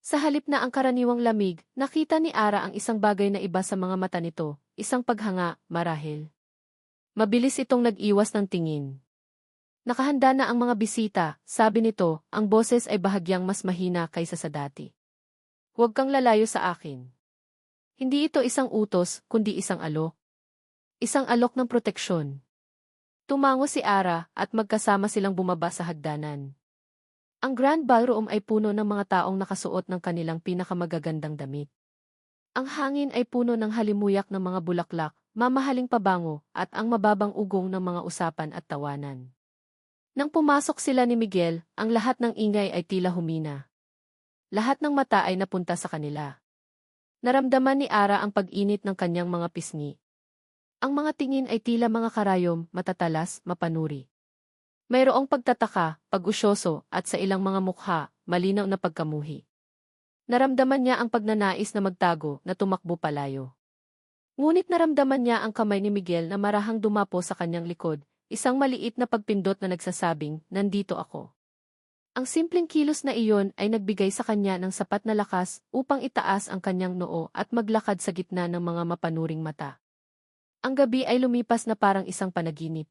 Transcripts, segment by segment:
Sa halip na ang karaniwang lamig, nakita ni Ara ang isang bagay na iba sa mga mata nito, isang paghanga, marahil. Mabilis itong nag-iwas ng tingin. Nakahanda na ang mga bisita, sabi nito, ang boses ay bahagyang mas mahina kaysa sa dati. Huwag kang lalayo sa akin. Hindi ito isang utos, kundi isang alok. Isang alok ng proteksyon. Tumango si Ara at magkasama silang bumaba sa hagdanan. Ang Grand Ballroom ay puno ng mga taong nakasuot ng kanilang pinakamagagandang damit. Ang hangin ay puno ng halimuyak ng mga bulaklak, mamahaling pabango, at ang mababang ugong ng mga usapan at tawanan. Nang pumasok sila ni Miguel, ang lahat ng ingay ay tila humina. Lahat ng mata ay napunta sa kanila. Naramdaman ni Ara ang pag-init ng kanyang mga pisngi. Ang mga tingin ay tila mga karayom, matatalas, mapanuri. Mayroong pagtataka, pag-usyoso, at sa ilang mga mukha, malinaw na pagkamuhi. Naramdaman niya ang pagnanais na magtago, na tumakbo palayo. Ngunit naramdaman niya ang kamay ni Miguel na marahang dumapo sa kanyang likod, isang maliit na pagpindot na nagsasabing, nandito ako. Ang simpleng kilos na iyon ay nagbigay sa kanya ng sapat na lakas upang itaas ang kanyang noo at maglakad sa gitna ng mga mapanuring mata. Ang gabi ay lumipas na parang isang panaginip.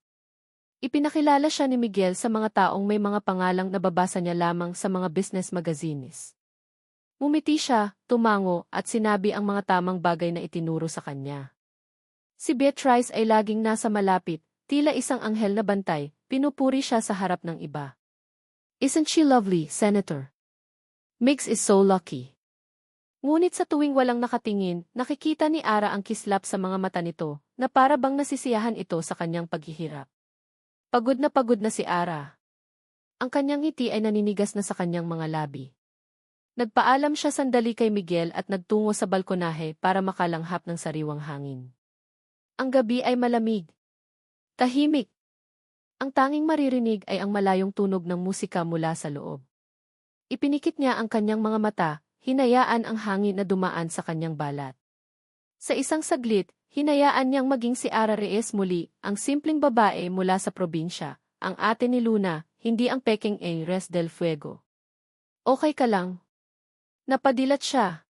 Ipinakilala siya ni Miguel sa mga taong may mga pangalang nababasa niya lamang sa mga business magazines. Ngumiti siya, tumango, at sinabi ang mga tamang bagay na itinuro sa kanya. Si Beatrice ay laging nasa malapit, tila isang anghel na bantay, pinupuri siya sa harap ng iba. Isn't she lovely, Senator? Mix is so lucky. Ngunit sa tuwing walang nakatingin, nakikita ni Ara ang kislap sa mga mata nito, na para bang nasisiyahan ito sa kanyang paghihirap. Pagod na si Ara. Ang kanyang ngiti ay naninigas na sa kanyang mga labi. Nagpaalam siya sandali kay Miguel at nagtungo sa balkonahe para makalanghap ng sariwang hangin. Ang gabi ay malamig. Tahimik. Ang tanging maririnig ay ang malayong tunog ng musika mula sa loob. Ipinikit niya ang kanyang mga mata, hinayaan ang hangin na dumaan sa kanyang balat. Sa isang saglit, hinayaan niyang maging si Ara Reyes muli, ang simpleng babae mula sa probinsya, ang ate ni Luna, hindi ang peking Reyes del Fuego. Okay ka lang? Napadilat siya.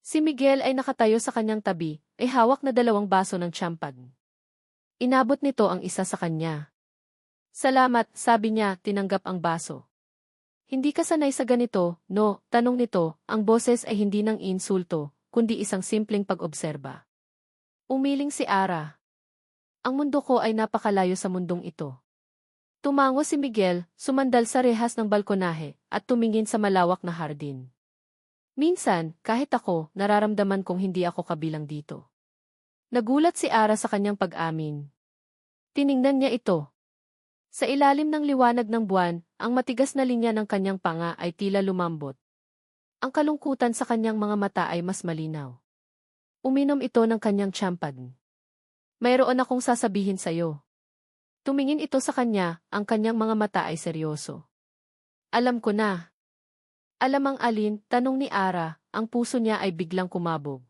Si Miguel ay nakatayo sa kanyang tabi, ay hawak na 2 baso ng champagne. Inabot nito ang isa sa kanya. Salamat, sabi niya, tinanggap ang baso. Hindi ka sanay sa ganito, no? Tanong nito, ang boses ay hindi ng insulto, kundi isang simpleng pag-obserba. Umiling si Ara. Ang mundo ko ay napakalayo sa mundong ito. Tumango si Miguel, sumandal sa rehas ng balkonahe, at tumingin sa malawak na hardin. Minsan, kahit ako, nararamdaman kong hindi ako kabilang dito. Nagulat si Ara sa kanyang pag-amin. Tiningnan niya ito. Sa ilalim ng liwanag ng buwan, ang matigas na linya ng kanyang panga ay tila lumambot. Ang kalungkutan sa kanyang mga mata ay mas malinaw. Uminom ito ng kanyang champagne. Mayroon akong sasabihin sa'yo. Tumingin ito sa kanya, ang kanyang mga mata ay seryoso. Alam ko na. Alam ang alin, tanong ni Ara, ang puso niya ay biglang kumabog.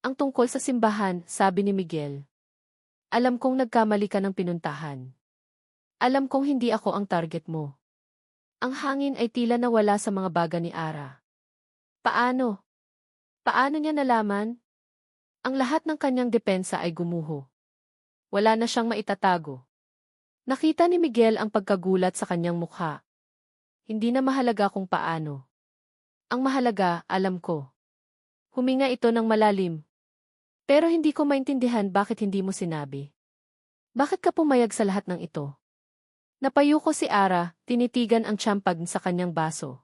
Ang tungkol sa simbahan, sabi ni Miguel. Alam kong nagkamali ka ng pinuntahan. Alam kong hindi ako ang target mo. Ang hangin ay tila nawala sa mga baga ni Ara. Paano? Paano niya nalaman? Ang lahat ng kanyang depensa ay gumuho. Wala na siyang maitatago. Nakita ni Miguel ang pagkagulat sa kanyang mukha. Hindi na mahalaga kung paano. Ang mahalaga, alam ko. Huminga ito ng malalim. Pero hindi ko maintindihan bakit hindi mo sinabi. Bakit ka pumayag sa lahat ng ito? Napayuko si Ara, tinitigan ang champagne sa kanyang baso.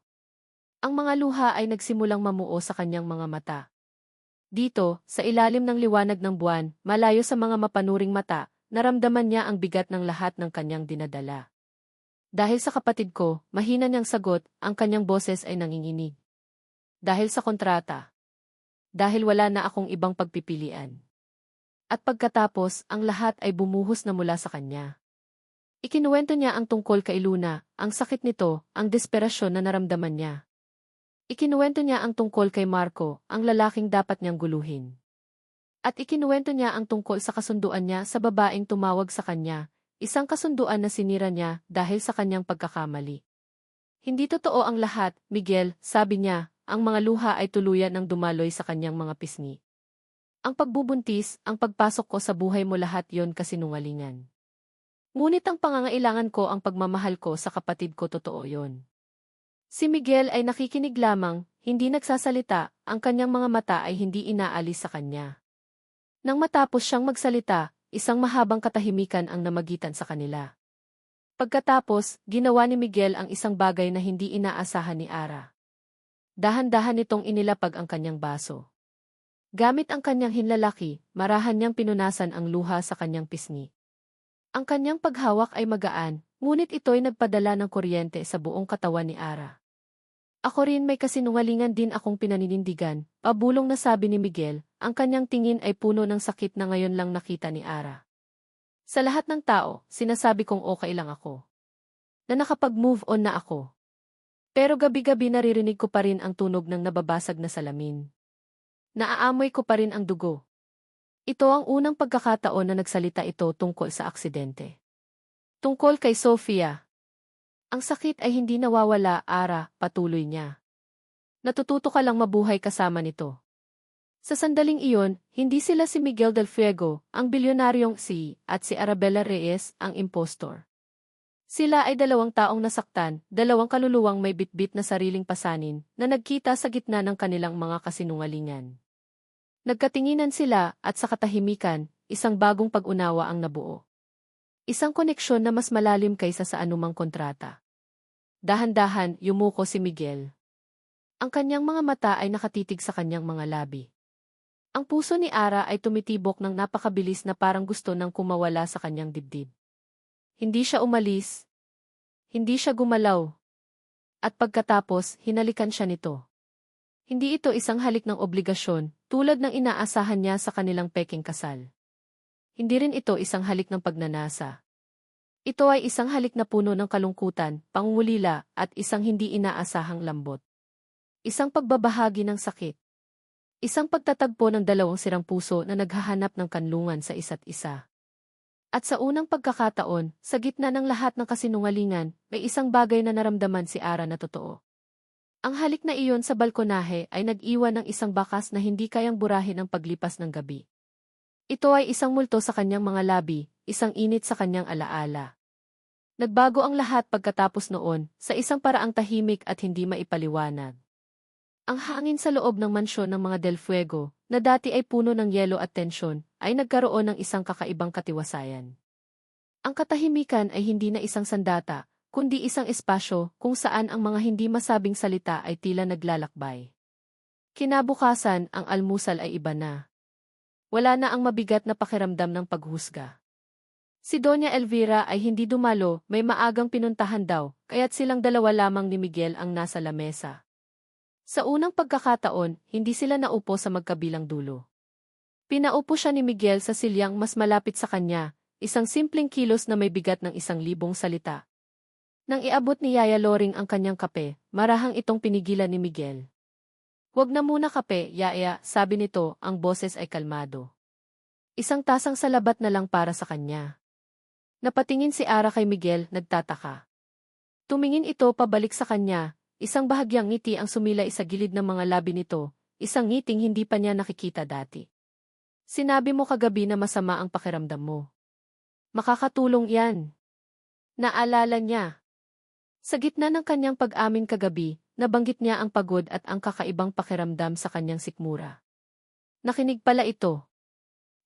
Ang mga luha ay nagsimulang mamuo sa kanyang mga mata. Dito, sa ilalim ng liwanag ng buwan, malayo sa mga mapanuring mata, naramdaman niya ang bigat ng lahat ng kanyang dinadala. Dahil sa kapatid ko, mahina niyang sagot, ang kanyang boses ay nanginginig. Dahil sa kontrata. Dahil wala na akong ibang pagpipilian. At pagkatapos, ang lahat ay bumuhos na mula sa kanya. Ikinuwento niya ang tungkol kay Luna, ang sakit nito, ang desperasyon na naramdaman niya. Ikinuwento niya ang tungkol kay Marco, ang lalaking dapat niyang guluhin. At ikinuwento niya ang tungkol sa kasunduan niya sa babaeng tumawag sa kanya, isang kasunduan na sinira niya dahil sa kanyang pagkakamali. Hindi totoo ang lahat, Miguel, sabi niya, ang mga luha ay tuluyan ng dumaloy sa kanyang mga pisngi. Ang pagbubuntis, ang pagpasok ko sa buhay mo lahat yon kasinungalingan. Ngunit ang pangangailangan ko ang pagmamahal ko sa kapatid ko totoo yon. Si Miguel ay nakikinig lamang, hindi nagsasalita, ang kanyang mga mata ay hindi inaalis sa kanya. Nang matapos siyang magsalita, isang mahabang katahimikan ang namagitan sa kanila. Pagkatapos, ginawa ni Miguel ang isang bagay na hindi inaasahan ni Ara. Dahan-dahan nitong inilapag ang kanyang baso. Gamit ang kanyang hinlalaki, marahan niyang pinunasan ang luha sa kanyang pisngi. Ang kanyang paghawak ay magaan, ngunit ito'y nagpadala ng kuryente sa buong katawan ni Ara. Ako rin may kasinungalingan din akong pinaninindigan, pabulong na sabi ni Miguel, ang kanyang tingin ay puno ng sakit na ngayon lang nakita ni Ara. Sa lahat ng tao, sinasabi kong okay lang ako. Na nakapag-move on na ako. Pero gabi-gabi naririnig ko pa rin ang tunog ng nababasag na salamin. Naaamoy ko pa rin ang dugo. Ito ang unang pagkakataon na nagsalita ito tungkol sa aksidente. Tungkol kay Sofia. Ang sakit ay hindi nawawala, Ara, patuloy niya. Natututo ka lang mabuhay kasama nito. Sa sandaling iyon, hindi sila si Miguel Del Fuego, ang bilyonaryong at si Arabella Reyes, ang impostor. Sila ay dalawang taong nasaktan, dalawang kaluluwang may bitbit na sariling pasanin, na nagkita sa gitna ng kanilang mga kasinungalingan. Nagkatinginan sila, at sa katahimikan, isang bagong pag-unawa ang nabuo. Isang koneksyon na mas malalim kaysa sa anumang kontrata. Dahan-dahan, yumuko si Miguel. Ang kanyang mga mata ay nakatitig sa kanyang mga labi. Ang puso ni Ara ay tumitibok ng napakabilis na parang gusto nang kumawala sa kanyang dibdib. Hindi siya umalis. Hindi siya gumalaw. At pagkatapos, hinalikan siya nito. Hindi ito isang halik ng obligasyon, tulad ng inaasahan niya sa kanilang peking kasal. Hindi rin ito isang halik ng pagnanasa. Ito ay isang halik na puno ng kalungkutan, pangungulila, at isang hindi inaasahang lambot. Isang pagbabahagi ng sakit. Isang pagtatagpo ng dalawang sirang puso na naghahanap ng kanlungan sa isa't isa. At sa unang pagkakataon, sa gitna ng lahat ng kasinungalingan, may isang bagay na naramdaman si Ara na totoo. Ang halik na iyon sa balkonahe ay nag-iwan ng isang bakas na hindi kayang burahin ng paglipas ng gabi. Ito ay isang multo sa kanyang mga labi, isang init sa kanyang alaala. Nagbago ang lahat pagkatapos noon, sa isang paraang tahimik at hindi maipaliwanag. Ang hangin sa loob ng mansyon ng mga Del Fuego, na dati ay puno ng yelo at tensyon, ay nagkaroon ng isang kakaibang katiwasayan. Ang katahimikan ay hindi na isang sandata, kundi isang espasyo kung saan ang mga hindi masabing salita ay tila naglalakbay. Kinabukasan, ang almusal ay iba na. Wala na ang mabigat na pakiramdam ng paghusga. Si Doña Elvira ay hindi dumalo, may maagang pinuntahan daw, kaya't silang dalawa lamang ni Miguel ang nasa lamesa. Sa unang pagkakataon, hindi sila naupo sa magkabilang dulo. Pinaupo siya ni Miguel sa silyang mas malapit sa kanya, isang simpleng kilos na may bigat ng 1,000 salita. Nang iabot ni Yaya Loring ang kanyang kape, marahang itong pinigilan ni Miguel. "Huwag na muna kape, Yaya," sabi nito, ang boses ay kalmado. Isang tasang salabat na lang para sa kanya. Napatingin si Ara kay Miguel, nagtataka. Tumingin ito pabalik sa kanya, isang bahagyang ngiti ang sumilay sa gilid ng mga labi nito, isang ngiting hindi pa niya nakikita dati. "Sinabi mo kagabi na masama ang pakiramdam mo. Makakatulong yan." Naalala niya. Sa gitna ng kanyang pag-amin kagabi, nabanggit niya ang pagod at ang kakaibang pakiramdam sa kanyang sikmura. Nakinig pala ito.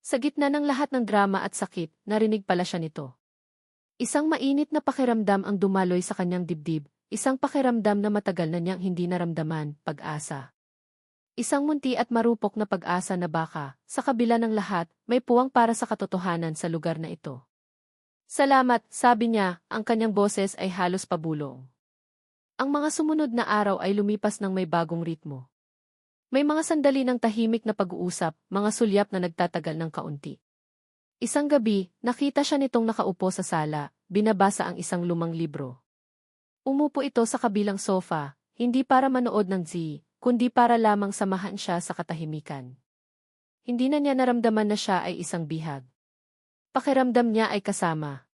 Sa gitna ng lahat ng drama at sakit, narinig pala siya nito. Isang mainit na pakiramdam ang dumaloy sa kanyang dibdib, isang pakiramdam na matagal na niyang hindi naramdaman, pag-asa. Isang munti at marupok na pag-asa na baka, sa kabila ng lahat, may puwang para sa katotohanan sa lugar na ito. "Salamat," sabi niya, ang kanyang boses ay halos pabulong. Ang mga sumunod na araw ay lumipas ng may bagong ritmo. May mga sandali ng tahimik na pag-uusap, mga sulyap na nagtatagal ng kaunti. Isang gabi, nakita siya nitong nakaupo sa sala, binabasa ang isang lumang libro. Umupo ito sa kabilang sofa, hindi para manood ng kundi para lamang samahan siya sa katahimikan. Hindi na niya naramdaman na siya ay isang bihag. Pakiramdam niya ay kasama.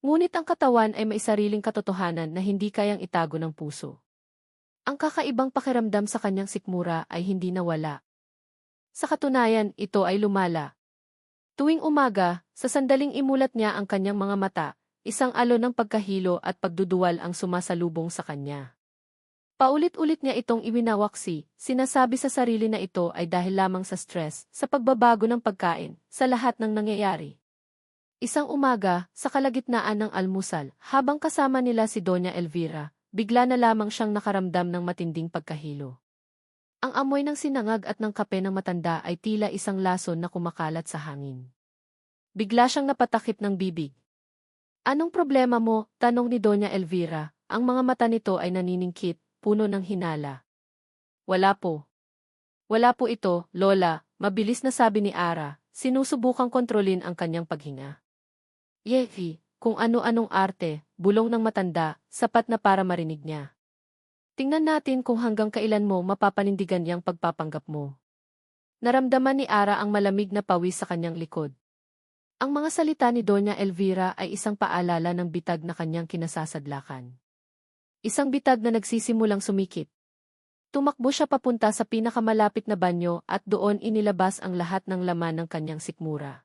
Ngunit ang katawan ay may sariling katotohanan na hindi kayang itago ng puso. Ang kakaibang pakiramdam sa kanyang sikmura ay hindi nawala. Sa katunayan, ito ay lumala. Tuwing umaga, sa sandaling imulat niya ang kanyang mga mata, isang alon ng pagkahilo at pagduduwal ang sumasalubong sa kanya. Paulit-ulit niya itong iwinawaksi, sinasabi sa sarili na ito ay dahil lamang sa stress, sa pagbabago ng pagkain, sa lahat ng nangyayari. Isang umaga, sa kalagitnaan ng almusal, habang kasama nila si Doña Elvira, bigla na lamang siyang nakaramdam ng matinding pagkahilo. Ang amoy ng sinangag at ng kape ng matanda ay tila isang lason na kumakalat sa hangin. Bigla siyang napatakip ng bibig. "Anong problema mo?" tanong ni Doña Elvira. Ang mga mata nito ay naniningkit, puno ng hinala. "Wala po. Wala po ito, Lola," mabilis na sabi ni Ara, sinusubukang kontrolin ang kanyang paghinga. "Yehi, kung ano-anong arte," bulong ng matanda, sapat na para marinig niya. "Tingnan natin kung hanggang kailan mo mapapanindigan yang pagpapanggap mo." Naramdaman ni Ara ang malamig na pawis sa kanyang likod. Ang mga salita ni Doña Elvira ay isang paalala ng bitag na kanyang kinasasadlakan. Isang bitag na nagsisimulang sumikip. Tumakbo siya papunta sa pinakamalapit na banyo at doon inilabas ang lahat ng laman ng kanyang sikmura.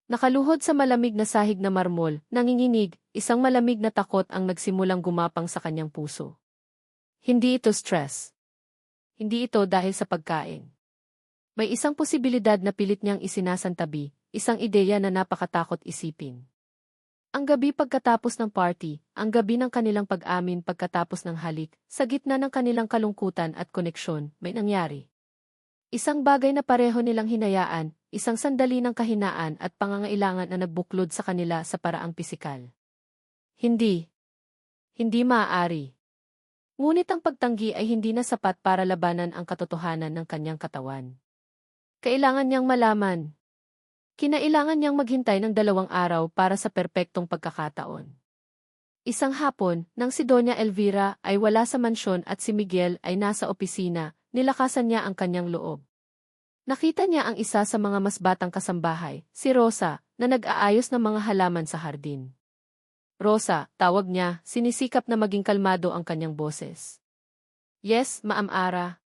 Nakaluhod sa malamig na sahig na marmol, nanginginig, isang malamig na takot ang nagsimulang gumapang sa kanyang puso. Hindi ito stress. Hindi ito dahil sa pagkain. May isang posibilidad na pilit niyang isinasantabi, isang ideya na napakatakot isipin. Ang gabi pagkatapos ng party, ang gabi ng kanilang pag-amin pagkatapos ng halik, sa gitna ng kanilang kalungkutan at koneksyon, may nangyari. Isang bagay na pareho nilang hinayaan, isang sandali ng kahinaan at pangangailangan na nagbuklod sa kanila sa paraang pisikal. Hindi. Hindi maaari. Ngunit ang pagtanggi ay hindi na sapat para labanan ang katotohanan ng kanyang katawan. Kailangan niyang malaman. Kinailangan niyang maghintay ng 2 araw para sa perpektong pagkakataon. Isang hapon, nang si Doña Elvira ay wala sa mansyon at si Miguel ay nasa opisina, nilakasan niya ang kanyang loob. Nakita niya ang isa sa mga mas batang kasambahay, si Rosa, na nag-aayos ng mga halaman sa hardin. "Rosa," tawag niya, sinisikap na maging kalmado ang kanyang boses. "Yes, Ma'am Ara."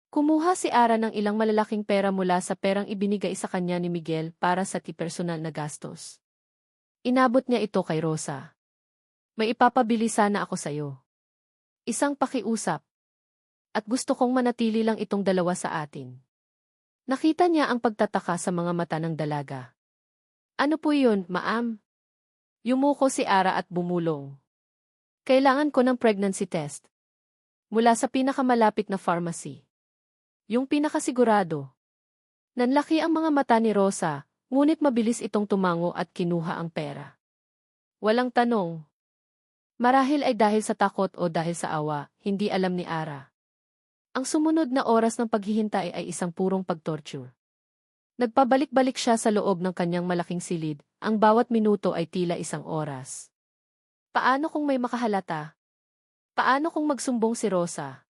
Kumuha si Ara ng ilang malalaking pera mula sa perang ibinigay sa kanya ni Miguel para sa personal na gastos. Inabot niya ito kay Rosa. "May ipapabili sana ako sa'yo. Isang pakiusap. At gusto kong manatili lang itong 2 sa atin." Nakita niya ang pagtataka sa mga mata ng dalaga. "Ano po yun, Ma'am?" Yumuko si Ara at bumulong. "Kailangan ko ng pregnancy test. Mula sa pinakamalapit na pharmacy. Yung pinakasigurado." Nanlaki ang mga mata ni Rosa, ngunit mabilis itong tumango at kinuha ang pera. Walang tanong. Marahil ay dahil sa takot o dahil sa awa, hindi alam ni Ara. Ang sumunod na oras ng paghihintay ay isang purong pagtorture. Nagpabalik-balik siya sa loob ng kanyang malaking silid, ang bawat minuto ay tila 1 oras. Paano kung may makahalata? Paano kung magsumbong si Rosa?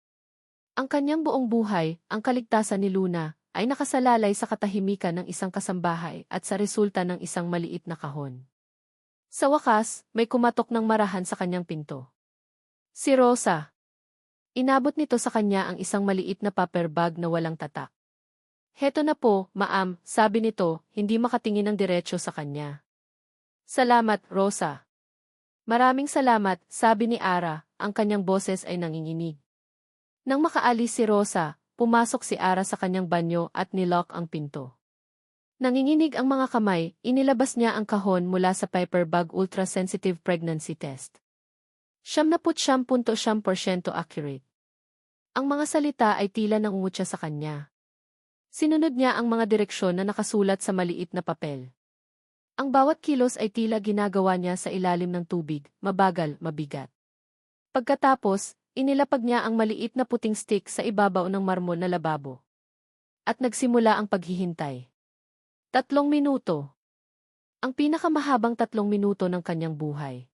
Ang kanyang buong buhay, ang kaligtasan ni Luna, ay nakasalalay sa katahimikan ng isang kasambahay at sa resulta ng isang maliit na kahon. Sa wakas, may kumatok ng marahan sa kanyang pinto. Si Rosa. Inabot nito sa kanya ang isang maliit na paper bag na walang tatak. "Heto na po, Ma'am," sabi nito, hindi makatingin ng diretso sa kanya. "Salamat, Rosa." "Maraming salamat," sabi ni Ara, ang kanyang boses ay nanginginig. Nang makaalis si Rosa, pumasok si Ara sa kanyang banyo at nilock ang pinto. Nanginginig ang mga kamay, inilabas niya ang kahon mula sa paper bag ultra-sensitive pregnancy test. 99.9% accurate. Ang mga salita ay tila nangungutya sa kanya. Sinunod niya ang mga direksyon na nakasulat sa maliit na papel. Ang bawat kilos ay tila ginagawa niya sa ilalim ng tubig, mabagal, mabigat. Pagkatapos, inilapag niya ang maliit na puting stick sa ibabaw ng marmol na lababo. At nagsimula ang paghihintay. 3 minuto. Ang pinakamahabang 3 minuto ng kanyang buhay.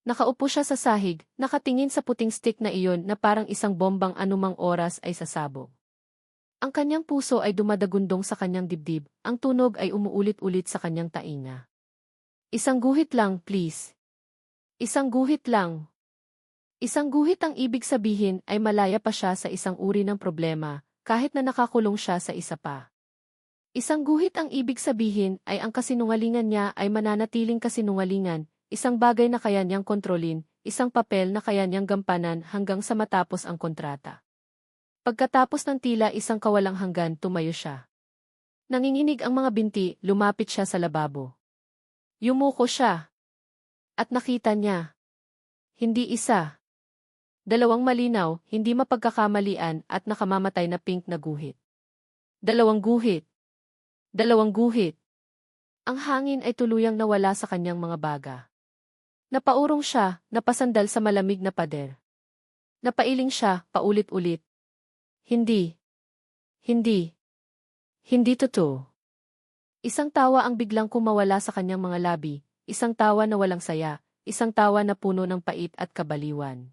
Nakaupo siya sa sahig, nakatingin sa puting stick na iyon na parang isang bombang anumang oras ay sasabog. Ang kanyang puso ay dumadagundong sa kanyang dibdib, ang tunog ay umuulit-ulit sa kanyang tainga. "Isang guhit lang, please. Isang guhit lang." Isang guhit ang ibig sabihin ay malaya pa siya sa isang uri ng problema, kahit na nakakulong siya sa isa pa. Isang guhit ang ibig sabihin ay ang kasinungalingan niya ay mananatiling kasinungalingan, isang bagay na kaya niyang kontrolin, isang papel na kaya niyang gampanan hanggang sa matapos ang kontrata. Pagkatapos ng tila isang kawalang hanggan, tumayo siya. Nanginginig ang mga binti, lumapit siya sa lababo. Yumuko siya. At nakita niya. Hindi isa. Dalawang malinaw, hindi mapagkakamalian at nakamamatay na pink na guhit. Dalawang guhit. Dalawang guhit. Ang hangin ay tuluyang nawala sa kanyang mga baga. Napaurong siya, napasandal sa malamig na pader. Napailing siya, paulit-ulit. Hindi. Hindi. Hindi totoo. Isang tawa ang biglang kumawala sa kanyang mga labi, isang tawa na walang saya, isang tawa na puno ng pait at kabaliwan.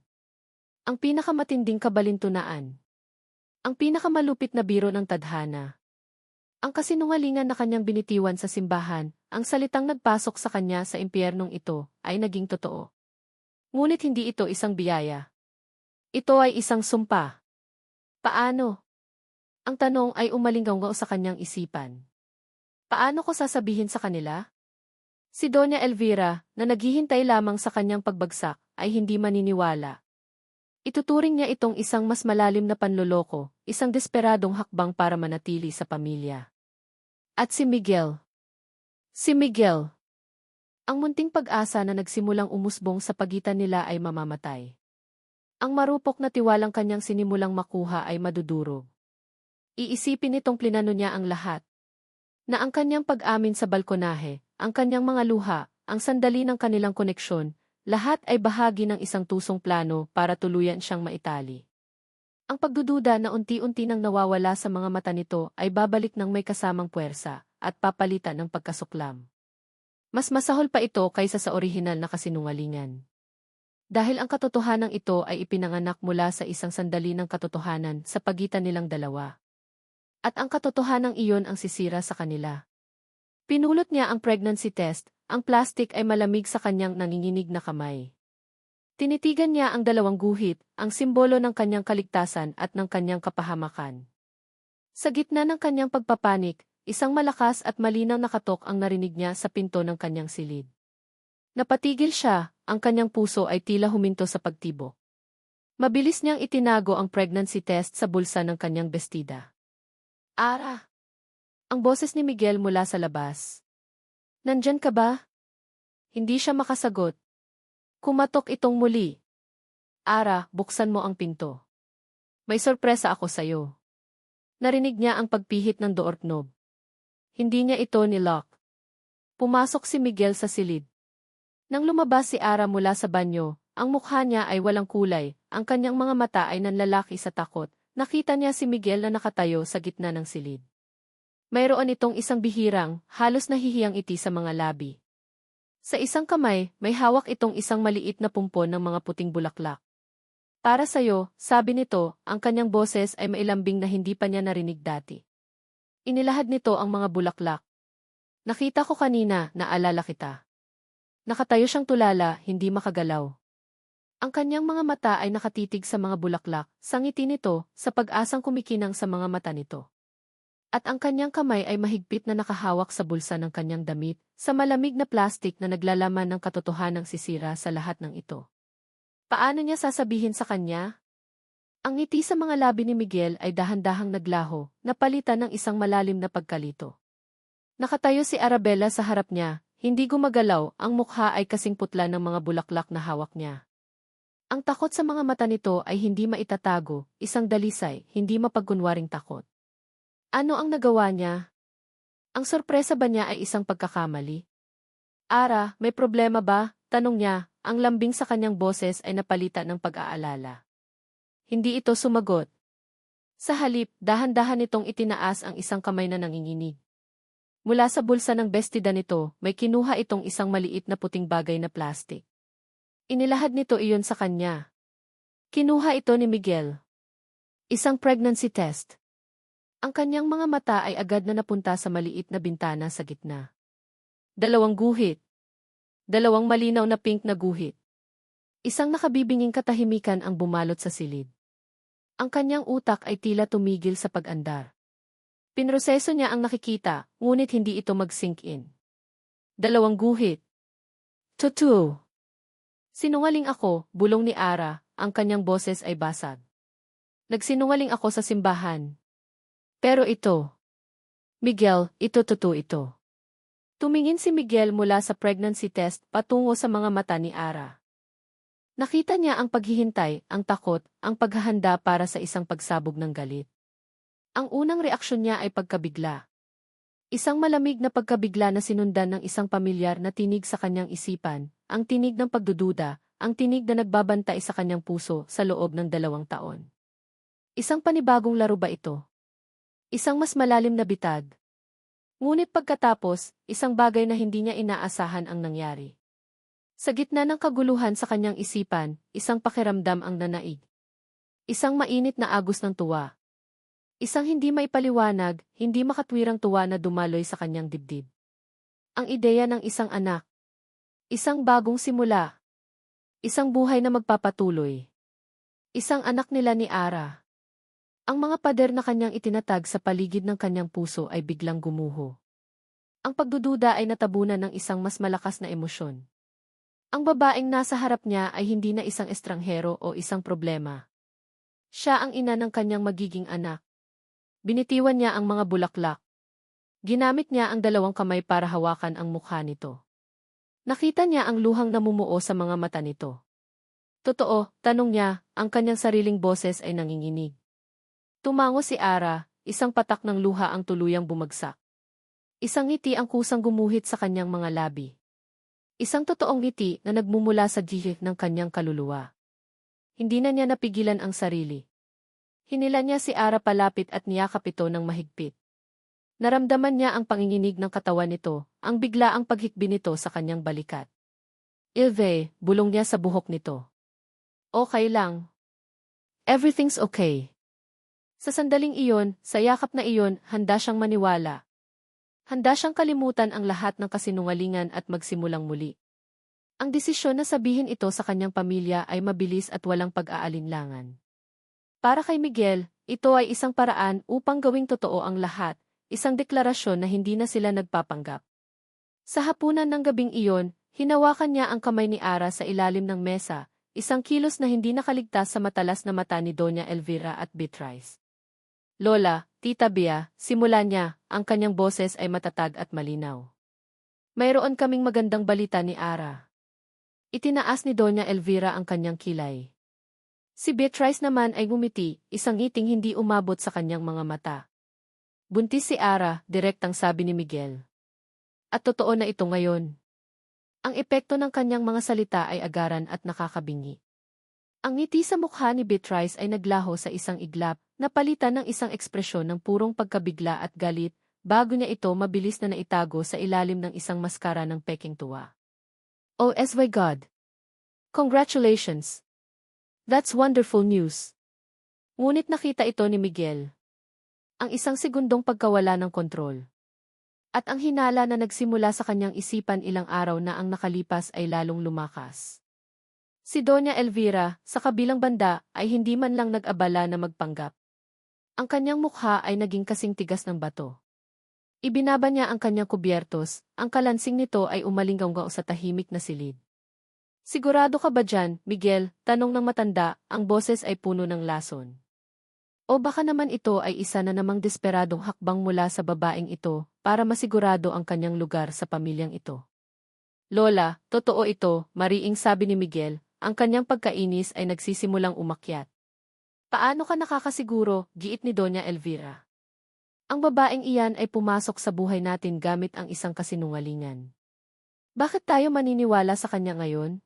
Ang pinakamatinding kabalintunaan. Ang pinakamalupit na biro ng tadhana. Ang kasinungalingan na kanyang binitiwan sa simbahan, ang salitang nagpasok sa kanya sa impyernong ito, ay naging totoo. Ngunit hindi ito isang biyaya. Ito ay isang sumpa. Paano? Ang tanong ay umalinggaw sa kanyang isipan. Paano ko sasabihin sa kanila? Si Doña Elvira, na naghihintay lamang sa kanyang pagbagsak, ay hindi maniniwala. Ituturing niya itong isang mas malalim na panloloko, isang desperadong hakbang para manatili sa pamilya. At si Miguel. Si Miguel. Ang munting pag-asa na nagsimulang umusbong sa pagitan nila ay mamamatay. Ang marupok na tiwalang kanyang sinimulang makuha ay madudurog. Iisipin nitong plinano niya ang lahat. Na ang kanyang pag-amin sa balkonahe, ang kanyang mga luha, ang sandali ng kanilang koneksyon, lahat ay bahagi ng isang tusong plano para tuluyan siyang maitali. Ang pagdududa na unti-unti nang nawawala sa mga mata nito ay babalik ng may kasamang puwersa at papalitan ng pagkasuklam. Mas masahol pa ito kaysa sa orihinal na kasinungalingan. Dahil ang katotohanan ito ay ipinanganak mula sa isang sandali ng katotohanan sa pagitan nilang dalawa. At ang katotohanang iyon ang sisira sa kanila. Pinulot niya ang pregnancy test, ang plastik ay malamig sa kanyang nanginginig na kamay. Tinitigan niya ang dalawang guhit, ang simbolo ng kanyang kaligtasan at ng kanyang kapahamakan. Sa gitna ng kanyang pagpapanik, isang malakas at malinaw na katok ang narinig niya sa pinto ng kanyang silid. Napatigil siya, ang kanyang puso ay tila huminto sa pagtibok. Mabilis niyang itinago ang pregnancy test sa bulsa ng kanyang bestida. Ara! Ang boses ni Miguel mula sa labas. Nandyan ka ba? Hindi siya makasagot. Kumatok itong muli. Ara, buksan mo ang pinto. May sorpresa ako sa'yo. Narinig niya ang pagpihit ng doorknob. Hindi niya ito nilock. Pumasok si Miguel sa silid. Nang lumabas si Ara mula sa banyo, ang mukha niya ay walang kulay, ang kanyang mga mata ay nanlalaki sa takot. Nakita niya si Miguel na nakatayo sa gitna ng silid. Mayroon itong isang bihirang, halos nahihiyang ngiti sa mga labi. Sa isang kamay, may hawak itong isang maliit na pumpon ng mga puting bulaklak. Para sa'yo, sabi nito, ang kanyang boses ay mailambing na hindi pa niya narinig dati. Inilahad nito ang mga bulaklak. Nakita ko kanina, naalala kita. Nakatayo siyang tulala, hindi makagalaw. Ang kanyang mga mata ay nakatitig sa mga bulaklak, sa ngiti nito, sa pag-asang kumikinang sa mga mata nito. At ang kanyang kamay ay mahigpit na nakahawak sa bulsa ng kanyang damit, sa malamig na plastik na naglalaman ng katotohanang sisira sa lahat ng ito. Paano niya sasabihin sa kanya? Ang ngiti sa mga labi ni Miguel ay dahan-dahang naglaho, napalitan ng isang malalim na pagkalito. Nakatayo si Arabella sa harap niya, hindi gumagalaw, ang mukha ay kasing putla ng mga bulaklak na hawak niya. Ang takot sa mga mata nito ay hindi maitatago, isang dalisay, hindi mapagkunwaring takot. Ano ang nagawa niya? Ang sorpresa ba niya ay isang pagkakamali? Ara, may problema ba? Tanong niya, ang lambing sa kanyang boses ay napalitan ng pag-aalala. Hindi ito sumagot. Sa halip, dahan-dahan nitong itinaas ang isang kamay na nanginginig. Mula sa bulsa ng bestida nito, may kinuha itong isang maliit na puting bagay na plastik. Inilahad nito iyon sa kanya. Kinuha ito ni Miguel. Isang pregnancy test. Ang kanyang mga mata ay agad na napunta sa maliit na bintana sa gitna. Dalawang guhit. Dalawang malinaw na pink na guhit. Isang nakabibinging katahimikan ang bumalot sa silid. Ang kanyang utak ay tila tumigil sa pag-andar. Pinroseso niya ang nakikita, ngunit hindi ito mag-sink in. Dalawang guhit. Totoo. Sinungaling ako, bulong ni Ara, ang kanyang boses ay basag. Nagsinungaling ako sa simbahan. Pero ito. Miguel, ito totoo ito. Tumingin si Miguel mula sa pregnancy test patungo sa mga mata ni Ara. Nakita niya ang paghihintay, ang takot, ang paghahanda para sa isang pagsabog ng galit. Ang unang reaksyon niya ay pagkabigla. Isang malamig na pagkabigla na sinundan ng isang pamilyar na tinig sa kanyang isipan, ang tinig ng pagdududa, ang tinig na nagbabantay sa kanyang puso sa loob ng 2 taon. Isang panibagong laro ba ito? Isang mas malalim na bitag. Ngunit pagkatapos, isang bagay na hindi niya inaasahan ang nangyari. Sa gitna ng kaguluhan sa kanyang isipan, isang pakiramdam ang nanaig. Isang mainit na agos ng tuwa. Isang hindi maipaliwanag, hindi makatwirang tuwa na dumaloy sa kanyang dibdib. Ang ideya ng isang anak. Isang bagong simula. Isang buhay na magpapatuloy. Isang anak nila ni Ara. Ang mga pader na kanyang itinatag sa paligid ng kanyang puso ay biglang gumuho. Ang pagdududa ay natabunan ng isang mas malakas na emosyon. Ang babaeng nasa harap niya ay hindi na isang estranghero o isang problema. Siya ang ina ng kanyang magiging anak. Binitiwan niya ang mga bulaklak. Ginamit niya ang 2 kamay para hawakan ang mukha nito. Nakita niya ang luhang namumuo sa mga mata nito. Totoo, tanong niya, ang kanyang sariling boses ay nanginginig. Tumango si Ara, isang patak ng luha ang tuluyang bumagsak. Isang ngiti ang kusang gumuhit sa kanyang mga labi. Isang totoong ngiti na nagmumula sa gihit ng kanyang kaluluwa. Hindi na niya napigilan ang sarili. Hinila niya si Ara palapit at niyakap ito ng mahigpit. Naramdaman niya ang panginginig ng katawan nito, ang biglaang paghikbi nito sa kanyang balikat. Ilve, bulong niya sa buhok nito. Okay lang. Everything's okay. Sa sandaling iyon, sa yakap na iyon, handa siyang maniwala. Handa siyang kalimutan ang lahat ng kasinungalingan at magsimulang muli. Ang desisyon na sabihin ito sa kanyang pamilya ay mabilis at walang pag-aalinlangan. Para kay Miguel, ito ay isang paraan upang gawing totoo ang lahat, isang deklarasyon na hindi na sila nagpapanggap. Sa hapunan ng gabing iyon, hinawakan niya ang kamay ni Ara sa ilalim ng mesa, isang kilos na hindi nakaligtas sa matalas na mata ni Doña Elvira at Beatrice. Lola, Tita Bea, simula niya, ang kanyang boses ay matatag at malinaw. Mayroon kaming magandang balita ni Ara. Itinaas ni Doña Elvira ang kanyang kilay. Si Beatrice naman ay ngumiti, isang ngiting hindi umabot sa kanyang mga mata. Buntis si Ara, direktang sabi ni Miguel. At totoo na ito ngayon. Ang epekto ng kanyang mga salita ay agaran at nakakabingi. Ang ngiti sa mukha ni Beatrice ay naglaho sa isang iglap, napalitan ng isang ekspresyon ng purong pagkabigla at galit, bago niya ito mabilis na naitago sa ilalim ng isang maskara ng peking tuwa. Oh my God! Congratulations! That's wonderful news! Ngunit nakita ito ni Miguel. Ang isang segundong pagkawala ng kontrol. At ang hinala na nagsimula sa kanyang isipan ilang araw na ang nakalipas ay lalong lumakas. Si Doña Elvira, sa kabilang banda, ay hindi man lang nag-abala na magpanggap. Ang kanyang mukha ay naging kasing tigas ng bato. Ibinaba niya ang kanyang kubyertos, ang kalansing nito ay umalinggaw sa tahimik na silid. Sigurado ka ba dyan, Miguel? Tanong ng matanda, ang boses ay puno ng lason. O baka naman ito ay isa na namang desperadong hakbang mula sa babaeng ito para masigurado ang kanyang lugar sa pamilyang ito. Lola, totoo ito, mariing sabi ni Miguel. Ang kanyang pagkainis ay nagsisimulang umakyat. Paano ka nakakasiguro, giit ni Doña Elvira? Ang babaeng iyan ay pumasok sa buhay natin gamit ang isang kasinungalingan. Bakit tayo maniniwala sa kanya ngayon?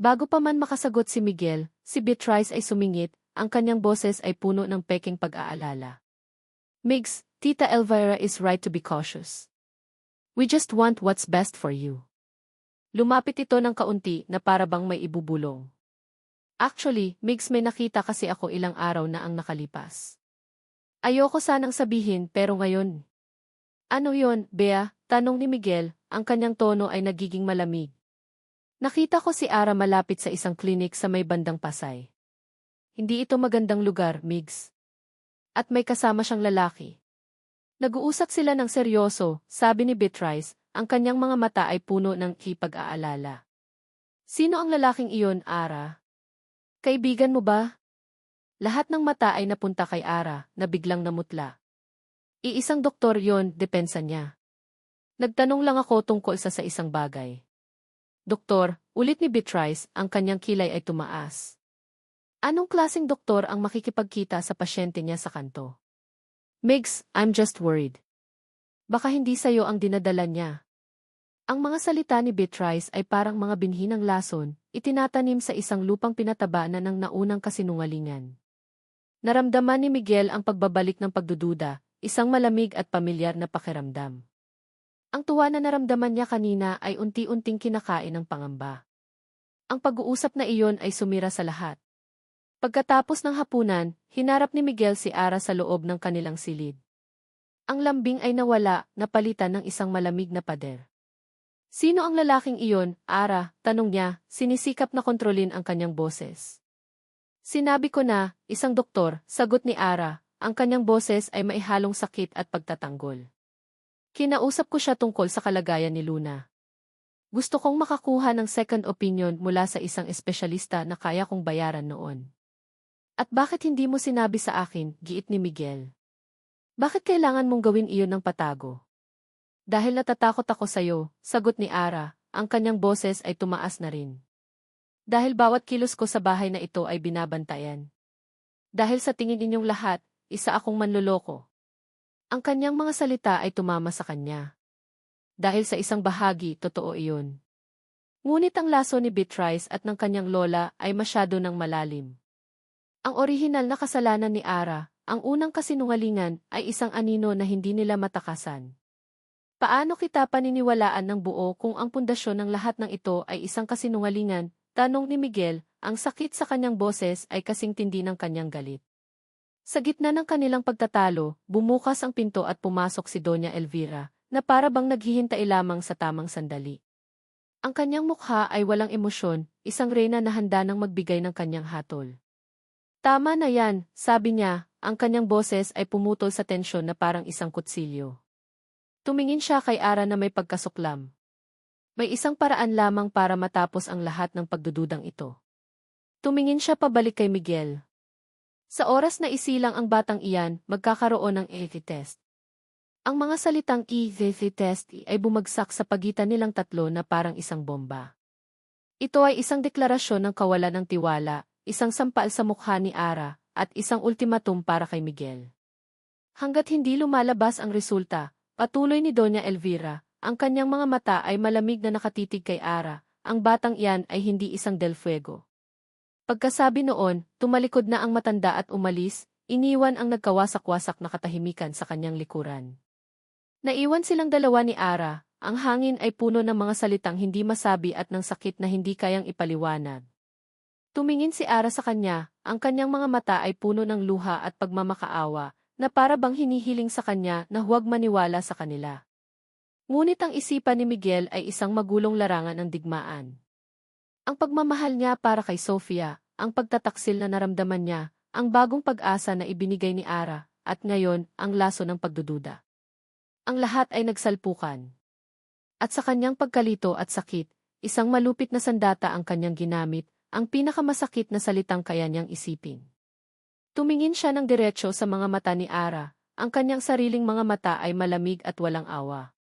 Bago pa man makasagot si Miguel, si Beatrice ay sumingit, ang kanyang boses ay puno ng peking pag-aalala. Migs, Tita Elvira is right to be cautious. We just want what's best for you. Lumapit ito ng kaunti na para bang may ibubulong. Actually, Migs, may nakita kasi ako ilang araw na ang nakalipas. Ayoko sanang sabihin pero ngayon. Ano yon, Bea? Tanong ni Miguel, ang kanyang tono ay nagiging malamig. Nakita ko si Ara malapit sa isang klinik sa may bandang Pasay. Hindi ito magandang lugar, Migs. At may kasama siyang lalaki. Nag-uusap sila ng seryoso, sabi ni Beatrice, ang kanyang mga mata ay puno ng pag-aalala. Sino ang lalaking iyon, Ara? Kaibigan mo ba? Lahat ng mata ay napunta kay Ara, na biglang namutla. Iisang doktor yon, depensa niya. Nagtanong lang ako tungkol sa isang bagay. Doktor, ulit ni Beatrice, ang kanyang kilay ay tumaas. Anong klaseng doktor ang makikipagkita sa pasyente niya sa kanto? Migs, I'm just worried. Baka hindi sa'yo ang dinadala niya. Ang mga salita ni Beatrice ay parang mga binhi ng lason, itinatanim sa isang lupang pinataba na ng naunang kasinungalingan. Naramdaman ni Miguel ang pagbabalik ng pagdududa, isang malamig at pamilyar na pakiramdam. Ang tuwa na naramdaman niya kanina ay unti-unting kinakain ng pangamba. Ang pag-uusap na iyon ay sumira sa lahat. Pagkatapos ng hapunan, hinarap ni Miguel si Ara sa loob ng kanilang silid. Ang lambing ay nawala, napalitan ng isang malamig na pader. Sino ang lalaking iyon, Ara? Tanong niya, sinisikap na kontrolin ang kanyang boses. Sinabi ko na, isang doktor, sagot ni Ara, ang kanyang boses ay maihalong sakit at pagtatanggol. Kinausap ko siya tungkol sa kalagayan ni Luna. Gusto kong makakuha ng second opinion mula sa isang espesyalista na kaya kong bayaran noon. At bakit hindi mo sinabi sa akin, giit ni Miguel? Bakit kailangan mong gawin iyon ng patago? Dahil natatakot ako sa'yo, sagot ni Ara, ang kanyang boses ay tumaas na rin. Dahil bawat kilos ko sa bahay na ito ay binabantayan. Dahil sa tingin ninyong lahat, isa akong manloloko. Ang kanyang mga salita ay tumama sa kanya. Dahil sa isang bahagi, totoo iyon. Ngunit ang laso ni Beatrice at ng kanyang lola ay masyado ng malalim. Ang orihinal na kasalanan ni Ara, ang unang kasinungalingan, ay isang anino na hindi nila matakasan. Paano kita paniniwalaan ng buo kung ang pundasyon ng lahat ng ito ay isang kasinungalingan? Tanong ni Miguel, ang sakit sa kanyang boses ay kasing tindi ng kanyang galit. Sa gitna ng kanilang pagtatalo, bumukas ang pinto at pumasok si Doña Elvira, na para bang naghihintay lamang sa tamang sandali. Ang kanyang mukha ay walang emosyon, isang reyna na handa nang magbigay ng kanyang hatol. Tama na yan, sabi niya, ang kanyang boses ay pumutol sa tensyon na parang isang kutsilyo. Tumingin siya kay Ara na may pagkasuklam. May isang paraan lamang para matapos ang lahat ng pagdududang ito. Tumingin siya pabalik kay Miguel. Sa oras na isilang ang batang iyan, magkakaroon ng EV test. Ang mga salitang EV test ay bumagsak sa pagitan nilang tatlo na parang isang bomba. Ito ay isang deklarasyon ng kawalan ng tiwala, isang sampal sa mukha ni Ara, at isang ultimatum para kay Miguel. Hanggat hindi lumalabas ang resulta, patuloy ni Doña Elvira, ang kanyang mga mata ay malamig na nakatitig kay Ara, ang batang iyan ay hindi isang Del Fuego. Pagkasabi noon, tumalikod na ang matanda at umalis, iniwan ang nagkawasak-wasak na katahimikan sa kanyang likuran. Naiwan silang dalawa ni Ara, ang hangin ay puno ng mga salitang hindi masabi at ng sakit na hindi kayang ipaliwanag. Tumingin si Ara sa kanya, ang kanyang mga mata ay puno ng luha at pagmamakaawa, na para bang hinihiling sa kanya na huwag maniwala sa kanila. Ngunit ang isipan ni Miguel ay isang magulong larangan ng digmaan. Ang pagmamahal niya para kay Sofia, ang pagtataksil na naramdaman niya, ang bagong pag-asa na ibinigay ni Ara, at ngayon, ang laso ng pagdududa. Ang lahat ay nagsalpukan. At sa kanyang pagkalito at sakit, isang malupit na sandata ang kanyang ginamit, ang pinakamasakit na salitang kaya niyang isipin. Tumingin siya ng diretso sa mga mata ni Ara, ang kanyang sariling mga mata ay malamig at walang awa.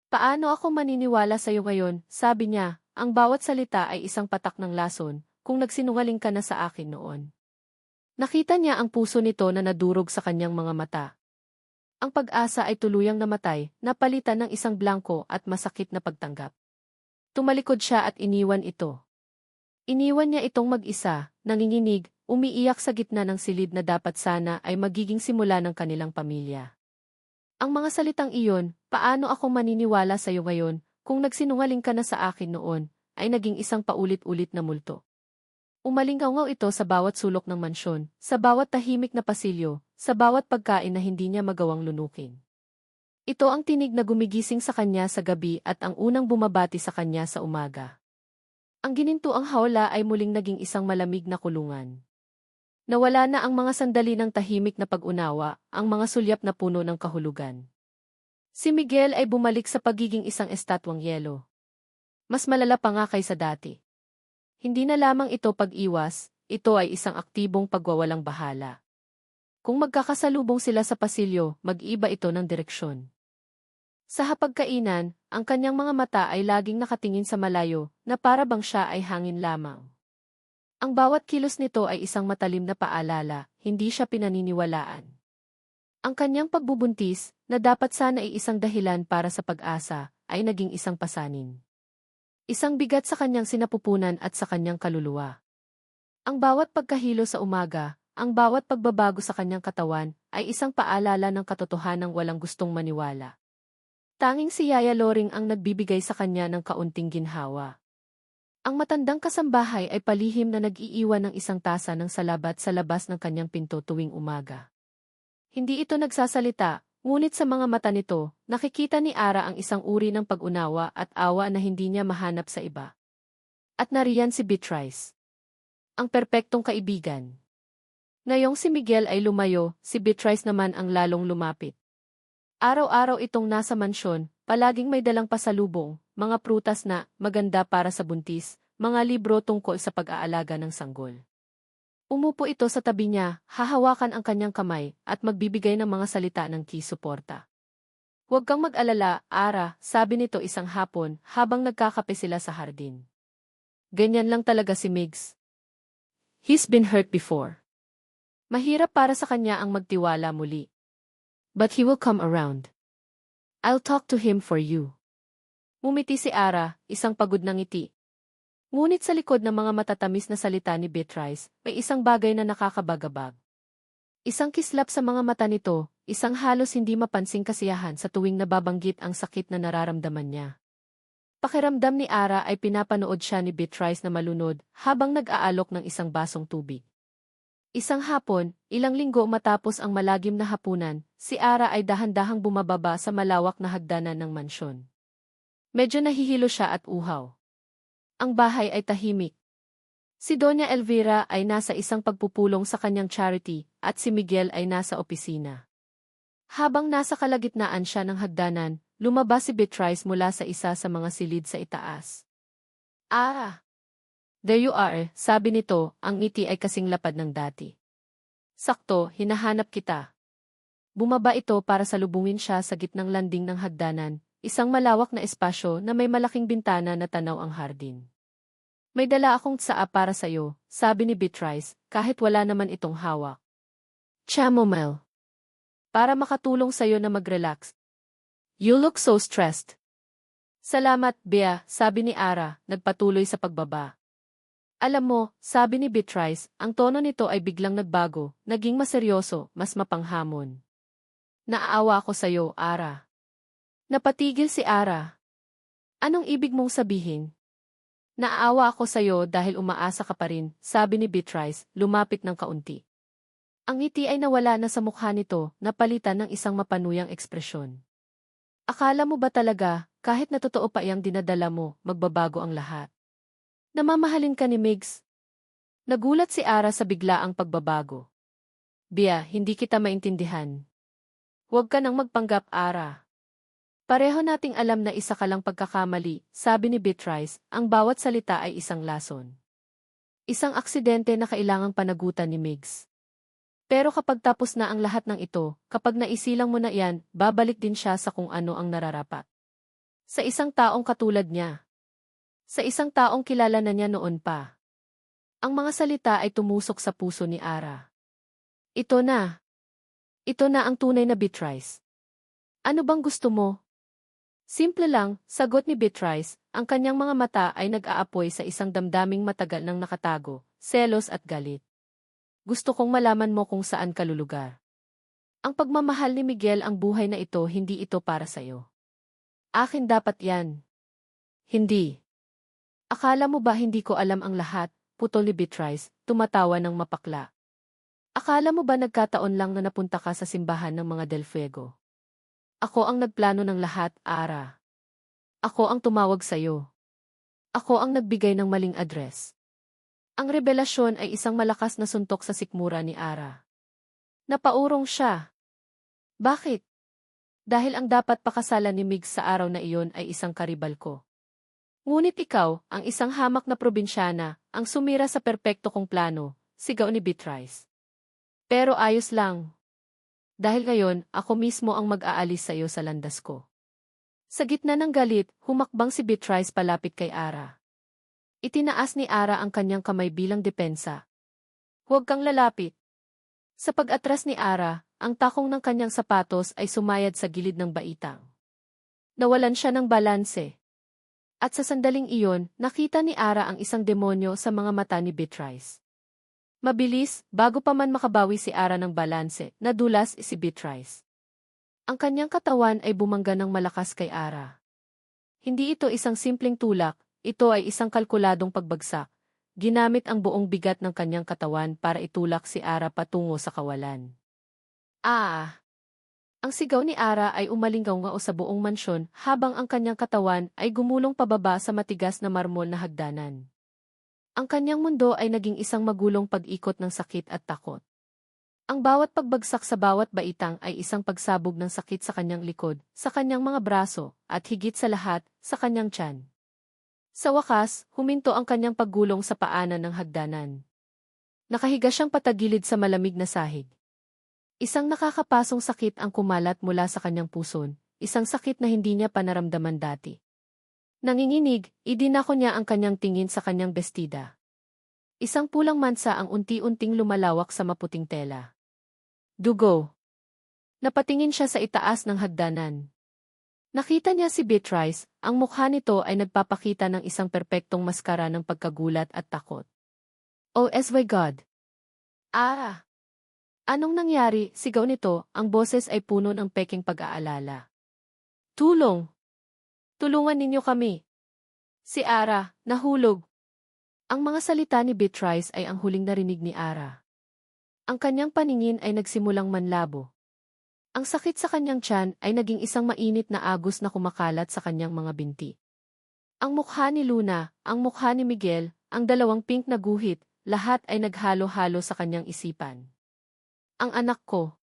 Paano ako maniniwala sa iyo ngayon, sabi niya, ang bawat salita ay isang patak ng lason, kung nagsinungaling ka na sa akin noon. Nakita niya ang puso nito na nadurog sa kanyang mga mata. Ang pag-asa ay tuluyang namatay, napalitan ng isang blanko at masakit na pagtanggap. Tumalikod siya at iniwan ito. Iniwan niya itong mag-isa, nanginginig, umiiyak sa gitna ng silid na dapat sana ay magiging simula ng kanilang pamilya. Ang mga salitang iyon, paano ako maniniwala sa iyo ngayon, kung nagsinungaling ka na sa akin noon, ay naging isang paulit-ulit na multo. Umalingaw ito sa bawat sulok ng mansyon, sa bawat tahimik na pasilyo, sa bawat pagkain na hindi niya magawang lunukin. Ito ang tinig na gumigising sa kanya sa gabi at ang unang bumabati sa kanya sa umaga. Ang ginintuang hawla ay muling naging isang malamig na kulungan. Nawala na ang mga sandali ng tahimik na pag-unawa, ang mga sulyap na puno ng kahulugan. Si Miguel ay bumalik sa pagiging isang estatwang yelo. Mas malala pa nga kaysa dati. Hindi na lamang ito pag-iwas, ito ay isang aktibong pagwawalang bahala. Kung magkakasalubong sila sa pasilyo, mag-iba ito ng direksyon. Sa hapagkainan, ang kanyang mga mata ay laging nakatingin sa malayo, na para bang siya ay hangin lamang. Ang bawat kilos nito ay isang matalim na paalala, hindi siya pinaniniwalaan. Ang kanyang pagbubuntis, na dapat sana ay isang dahilan para sa pag-asa, ay naging isang pasanin. Isang bigat sa kanyang sinapupunan at sa kanyang kaluluwa. Ang bawat pagkahilo sa umaga, ang bawat pagbabago sa kanyang katawan, ay isang paalala ng katotohanang walang gustong maniwala. Tanging si Yaya Loring ang nagbibigay sa kanya ng kaunting ginhawa. Ang matandang kasambahay ay palihim na nag-iiwan ng isang tasa ng salabat sa labas ng kanyang pinto tuwing umaga. Hindi ito nagsasalita, ngunit sa mga mata nito, nakikita ni Ara ang isang uri ng pag-unawa at awa na hindi niya mahanap sa iba. At nariyan si Beatrice. Ang perpektong kaibigan. Ngayong si Miguel ay lumayo, si Beatrice naman ang lalong lumapit. Araw-araw itong nasa mansyon, palaging may dalang pasalubong, mga prutas na maganda para sa buntis, mga libro tungkol sa pag-aalaga ng sanggol. Umupo ito sa tabi niya, hahawakan ang kanyang kamay, at magbibigay ng mga salita ng suporta. Huwag kang mag-alala, Ara, sabi nito isang hapon, habang nagkakape sila sa hardin. Ganyan lang talaga si Migs. He's been hurt before. Mahirap para sa kanya ang magtiwala muli. But he will come around. I'll talk to him for you. Ngumiti si Ara, isang pagod na ngiti. Ngunit sa likod ng mga matatamis na salita ni Beatrice, may isang bagay na nakakabagabag. Isang kislap sa mga mata nito, isang halos hindi mapansing kasiyahan sa tuwing nababanggit ang sakit na nararamdaman niya. Pakiramdam ni Ara ay pinapanood siya ni Beatrice na malunod habang nag-aalok ng isang basong tubig. Isang hapon, ilang linggo matapos ang malagim na hapunan, si Ara ay dahan-dahang bumababa sa malawak na hagdanan ng mansyon. Medyo nahihilo siya at uhaw. Ang bahay ay tahimik. Si Doña Elvira ay nasa isang pagpupulong sa kanyang charity at si Miguel ay nasa opisina. Habang nasa kalagitnaan siya ng hagdanan, lumabas si Beatrice mula sa isa sa mga silid sa itaas. Ah! There you are, sabi nito, ang ngiti ay kasing lapad ng dati. Sakto, hinahanap kita. Bumaba ito para salubungin siya sa gitnang landing ng hagdanan, isang malawak na espasyo na may malaking bintana na tanaw ang hardin. May dala akong tsaa para sa'yo, sabi ni Beatrice, kahit wala naman itong hawak. Chamomile. Para makatulong sa'yo na mag-relax. You look so stressed. Salamat, Bea, sabi ni Ara, nagpatuloy sa pagbaba. Alam mo, sabi ni Beatrice, ang tono nito ay biglang nagbago, naging maseryoso, mas mapanghamon. Naaawa ako sa'yo, Ara. Napatigil si Ara. Anong ibig mong sabihin? Naaawa ako sa'yo dahil umaasa ka pa rin, sabi ni Beatrice, lumapit ng kaunti. Ang ngiti ay nawala na sa mukha nito, napalitan ng isang mapanuyang ekspresyon. Akala mo ba talaga, kahit na totoo pa iyang dinadala mo, magbabago ang lahat? Namamahalin ka ni Migs? Nagulat si Ara sa biglaang pagbabago. Bea, hindi kita maintindihan. Huwag ka nang magpanggap, Ara. Pareho nating alam na isa ka lang pagkakamali, sabi ni Beatrice, ang bawat salita ay isang lason. Isang aksidente na kailangang panagutan ni Migs. Pero kapag tapos na ang lahat ng ito, kapag naisilang mo na iyan, babalik din siya sa kung ano ang nararapat. Sa isang taong katulad niya. Sa isang taong kilala na niya noon pa. Ang mga salita ay tumusok sa puso ni Ara. Ito na. Ito na ang tunay na Beatrice. Ano bang gusto mo? Simple lang, sagot ni Beatrice, ang kanyang mga mata ay nag-aapoy sa isang damdaming matagal nang nakatago, selos at galit. Gusto kong malaman mo kung saan ka lulugar. Ang pagmamahal ni Miguel ang buhay na ito, hindi ito para sa'yo. Akin dapat yan. Hindi. Akala mo ba hindi ko alam ang lahat, putol ni Beatrice, tumatawa ng mapakla. Akala mo ba nagkataon lang na napunta ka sa simbahan ng mga Del Fuego? Ako ang nagplano ng lahat, Ara. Ako ang tumawag sa'yo. Ako ang nagbigay ng maling address. Ang revelasyon ay isang malakas na suntok sa sikmura ni Ara. Napaurong siya. Bakit? Dahil ang dapat pakasalan ni Mig sa araw na iyon ay isang karibal ko. Ngunit ikaw, ang isang hamak na probinsyana, ang sumira sa perpekto kong plano, sigaw ni Beatrice. Pero ayos lang. Dahil ngayon, ako mismo ang mag-aalis sa iyo sa landas ko. Sa gitna ng galit, humakbang si Beatrice palapit kay Ara. Itinaas ni Ara ang kanyang kamay bilang depensa. Huwag kang lalapit. Sa pag-atras ni Ara, ang takong ng kanyang sapatos ay sumayad sa gilid ng baitang. Nawalan siya ng balanse. At sa sandaling iyon, nakita ni Ara ang isang demonyo sa mga mata ni Beatrice. Mabilis, bago pa man makabawi si Ara ng balanse, nadulas si Beatrice. Ang kanyang katawan ay bumangga ng malakas kay Ara. Hindi ito isang simpleng tulak, ito ay isang kalkuladong pagbagsak. Ginamit ang buong bigat ng kanyang katawan para itulak si Ara patungo sa kawalan. Ang sigaw ni Ara ay umalinggaw-ngao sa buong mansyon habang ang kanyang katawan ay gumulong pababa sa matigas na marmol na hagdanan. Ang kanyang mundo ay naging isang magulong pag-ikot ng sakit at takot. Ang bawat pagbagsak sa bawat baitang ay isang pagsabog ng sakit sa kanyang likod, sa kanyang mga braso, at higit sa lahat, sa kanyang tiyan. Sa wakas, huminto ang kanyang paggulong sa paanan ng hagdanan. Nakahiga siyang patagilid sa malamig na sahig. Isang nakakapasong sakit ang kumalat mula sa kanyang puson, isang sakit na hindi niya panaramdaman dati. Nanginginig, idinako niya ang kanyang tingin sa kanyang bestida. Isang pulang mansa ang unti-unting lumalawak sa maputing tela. Dugo. Napatingin siya sa itaas ng hagdanan. Nakita niya si Beatrice, ang mukha nito ay nagpapakita ng isang perpektong maskara ng pagkagulat at takot. Oh my God! Anong nangyari? Sigaw nito, ang boses ay puno ng peking pag-aalala. Tulong! Tulungan ninyo kami! Si Ara, nahulog! Ang mga salita ni Beatrice ay ang huling narinig ni Ara. Ang kanyang paningin ay nagsimulang manlabo. Ang sakit sa kanyang tiyan ay naging isang mainit na agos na kumakalat sa kanyang mga binti. Ang mukha ni Luna, ang mukha ni Miguel, ang dalawang pink na guhit, lahat ay naghalo-halo sa kanyang isipan. Ang anak ko.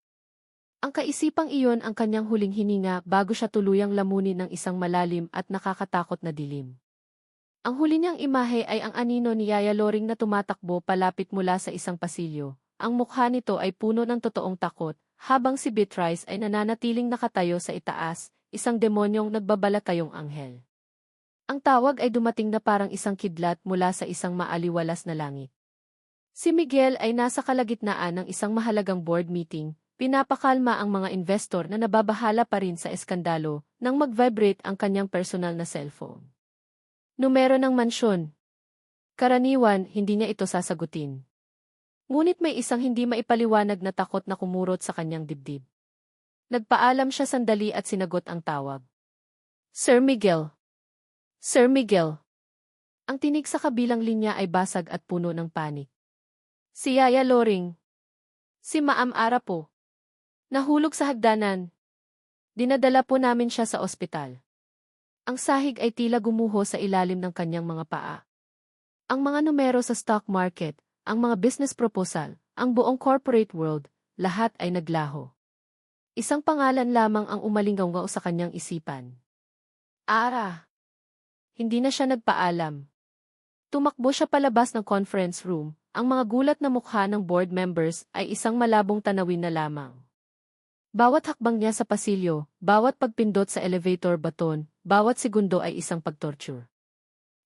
Ang kaisipang iyon ang kanyang huling hininga bago siya tuluyang lamunin ng isang malalim at nakakatakot na dilim. Ang huli niyang imahe ay ang anino ni Yaya Loring na tumatakbo palapit mula sa isang pasilyo. Ang mukha nito ay puno ng totoong takot, habang si Beatrice ay nananatiling nakatayo sa itaas, isang demonyong nagbabalakayong anghel. Ang tawag ay dumating na parang isang kidlat mula sa isang maaliwalas na langit. Si Miguel ay nasa kalagitnaan ng isang mahalagang board meeting, pinapakalma ang mga investor na nababahala pa rin sa eskandalo nang mag-vibrate ang kanyang personal na cellphone. Numero ng mansyon. Karaniwan, hindi niya ito sasagutin. Ngunit may isang hindi maipaliwanag na takot na kumurot sa kanyang dibdib. Nagpaalam siya sandali at sinagot ang tawag. Sir Miguel. Sir Miguel. Ang tinig sa kabilang linya ay basag at puno ng panik. Si Yaya Loring. Si Maam Ara po. Nahulog sa hagdanan. Dinadala po namin siya sa ospital. Ang sahig ay tila gumuho sa ilalim ng kanyang mga paa. Ang mga numero sa stock market, ang mga business proposal, ang buong corporate world, lahat ay naglaho. Isang pangalan lamang ang umalinggaw sa kanyang isipan. Ara. Hindi na siya nagpaalam. Tumakbo siya palabas ng conference room. Ang mga gulat na mukha ng board members ay isang malabong tanawin na lamang. Bawat hakbang niya sa pasilyo, bawat pagpindot sa elevator button, bawat segundo ay isang pagtorture.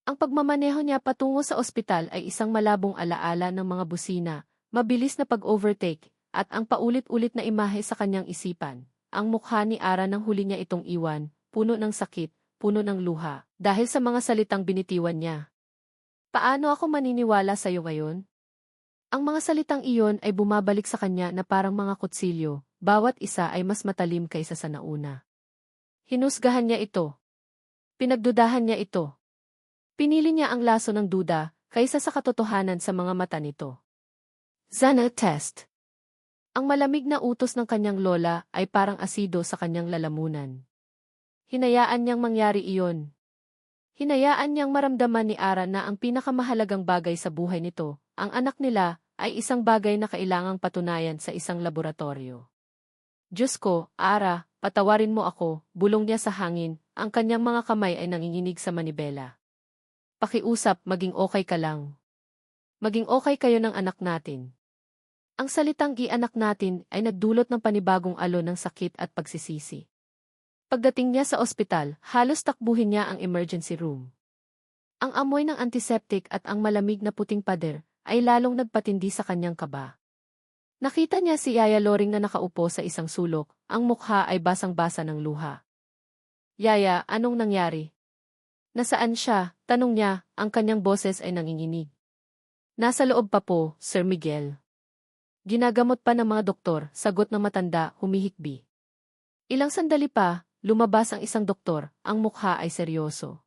Ang pagmamaneho niya patungo sa ospital ay isang malabong alaala ng mga busina, mabilis na pag-overtake, at ang paulit-ulit na imahe sa kanyang isipan. Ang mukha ni Ara nang huli niya itong iwan, puno ng sakit, puno ng luha, dahil sa mga salitang binitiwan niya. Paano ako maniniwala sa iyo ngayon? Ang mga salitang iyon ay bumabalik sa kanya na parang mga kutsilyo, bawat isa ay mas matalim kaysa sa nauna. Hinusgahan niya ito. Pinagdudahan niya ito. Pinili niya ang laso ng duda, kaysa sa katotohanan sa mga mata nito. Zana test. Ang malamig na utos ng kanyang lola ay parang asido sa kanyang lalamunan. Hinayaan niyang mangyari iyon. Hinayaan niyang maramdaman ni Ara na ang pinakamahalagang bagay sa buhay nito, ang anak nila, ay isang bagay na kailangang patunayan sa isang laboratorio. Diyos ko, Ara, patawarin mo ako, bulong niya sa hangin, ang kanyang mga kamay ay nanginginig sa manibela. Pakiusap, maging okay ka lang. Maging okay kayo ng anak natin. Ang salitang i-anak natin ay nagdulot ng panibagong alon ng sakit at pagsisisi. Pagdating niya sa ospital, halos takbuhin niya ang emergency room. Ang amoy ng antiseptic at ang malamig na puting pader ay lalong nagpatindi sa kanyang kaba. Nakita niya si Yaya Loring na nakaupo sa isang sulok, ang mukha ay basang-basa ng luha. Yaya, anong nangyari? Nasaan siya? Tanong niya, ang kanyang boses ay nanginginig. Nasa loob pa po, Sir Miguel. Ginagamot pa ng mga doktor, sagot ng matanda, humihikbi. Ilang sandali pa, lumabas ang isang doktor, ang mukha ay seryoso.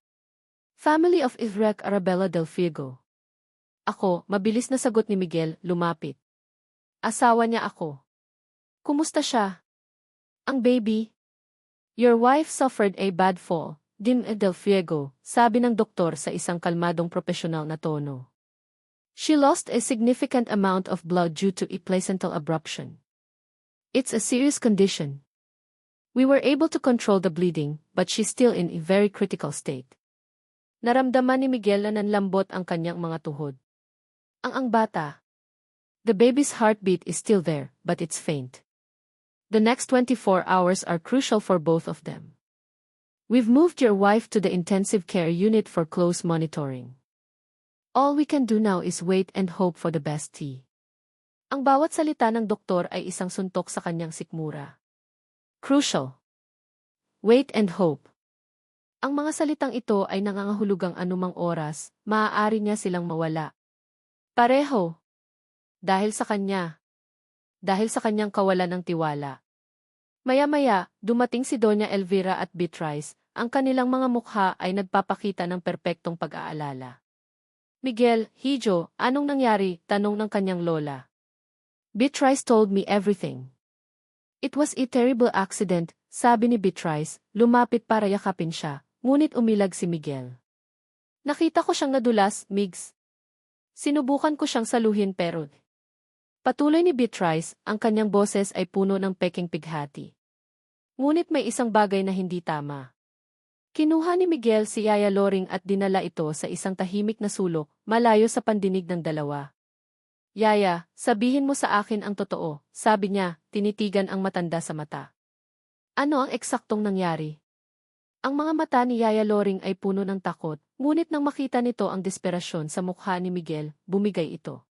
Family of Ivreck Arabella del Fiego. Ako, mabilis na sagot ni Miguel, lumapit. Asawa niya ako. Kumusta siya? Ang baby? Your wife suffered a bad fall, Dim del Fiego, sabi ng doktor sa isang kalmadong profesional na tono. She lost a significant amount of blood due to a placental abruption. It's a serious condition. We were able to control the bleeding, but she's still in a very critical state. Naramdaman ni Miguel na nanlambot ang kanyang mga tuhod. Ang bata. The baby's heartbeat is still there, but it's faint. The next 24 hours are crucial for both of them. We've moved your wife to the intensive care unit for close monitoring. All we can do now is wait and hope for the best. Ang bawat salita ng doktor ay isang suntok sa kanyang sikmura. Crucial. Wait and hope. Ang mga salitang ito ay nangangahulugang anumang oras, maaari niya silang mawala. Pareho. Dahil sa kanya. Dahil sa kanyang kawalan ng tiwala. Maya-maya, dumating si Doña Elvira at Beatrice, ang kanilang mga mukha ay nagpapakita ng perpektong pag-aalala. Miguel, Hijo, anong nangyari? Tanong ng kanyang lola. Beatrice told me everything. It was a terrible accident, sabi ni Beatrice, lumapit para yakapin siya, ngunit umilag si Miguel. Nakita ko siyang nadulas, Migs. Sinubukan ko siyang saluhin pero... Patuloy ni Beatrice, ang kanyang boses ay puno ng peking pighati. Ngunit may isang bagay na hindi tama. Kinuha ni Miguel si Yaya Loring at dinala ito sa isang tahimik na sulok, malayo sa pandinig ng dalawa. Yaya, sabihin mo sa akin ang totoo, sabi niya, tinitigan ang matanda sa mata. Ano ang eksaktong nangyari? Ang mga mata ni Yaya Loring ay puno ng takot, ngunit nang makita nito ang desperasyon sa mukha ni Miguel, bumigay ito.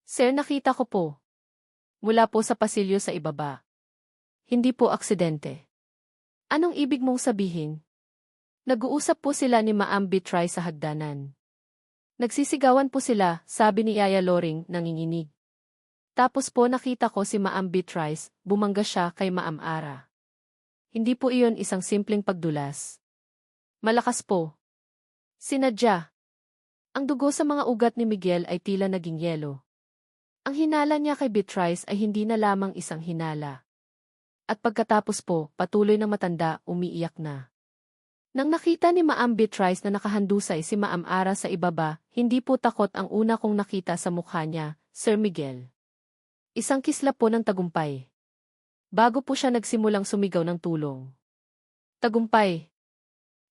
Sir, nakita ko po. Mula po sa pasilyo sa ibaba. Hindi po aksidente. Anong ibig mong sabihin? Nag-uusap po sila ni Maam Beatrice sa hagdanan. Nagsisigawan po sila, sabi ni Yaya Loring, nanginginig. Tapos po nakita ko si Maam Beatrice, bumangga siya kay Maam Ara. Hindi po iyon isang simpleng pagdulas. Malakas po. Sinadya. Ang dugo sa mga ugat ni Miguel ay tila naging yelo. Ang hinala niya kay Beatrice ay hindi na lamang isang hinala. At pagkatapos po, patuloy na matanda, umiiyak na. Nang nakita ni Maam Beatrice na nakahandusay si Maam Ara sa ibaba, hindi po takot ang una kong nakita sa mukha niya, Sir Miguel. Isang kislap po ng tagumpay. Bago po siya nagsimulang sumigaw ng tulong. Tagumpay.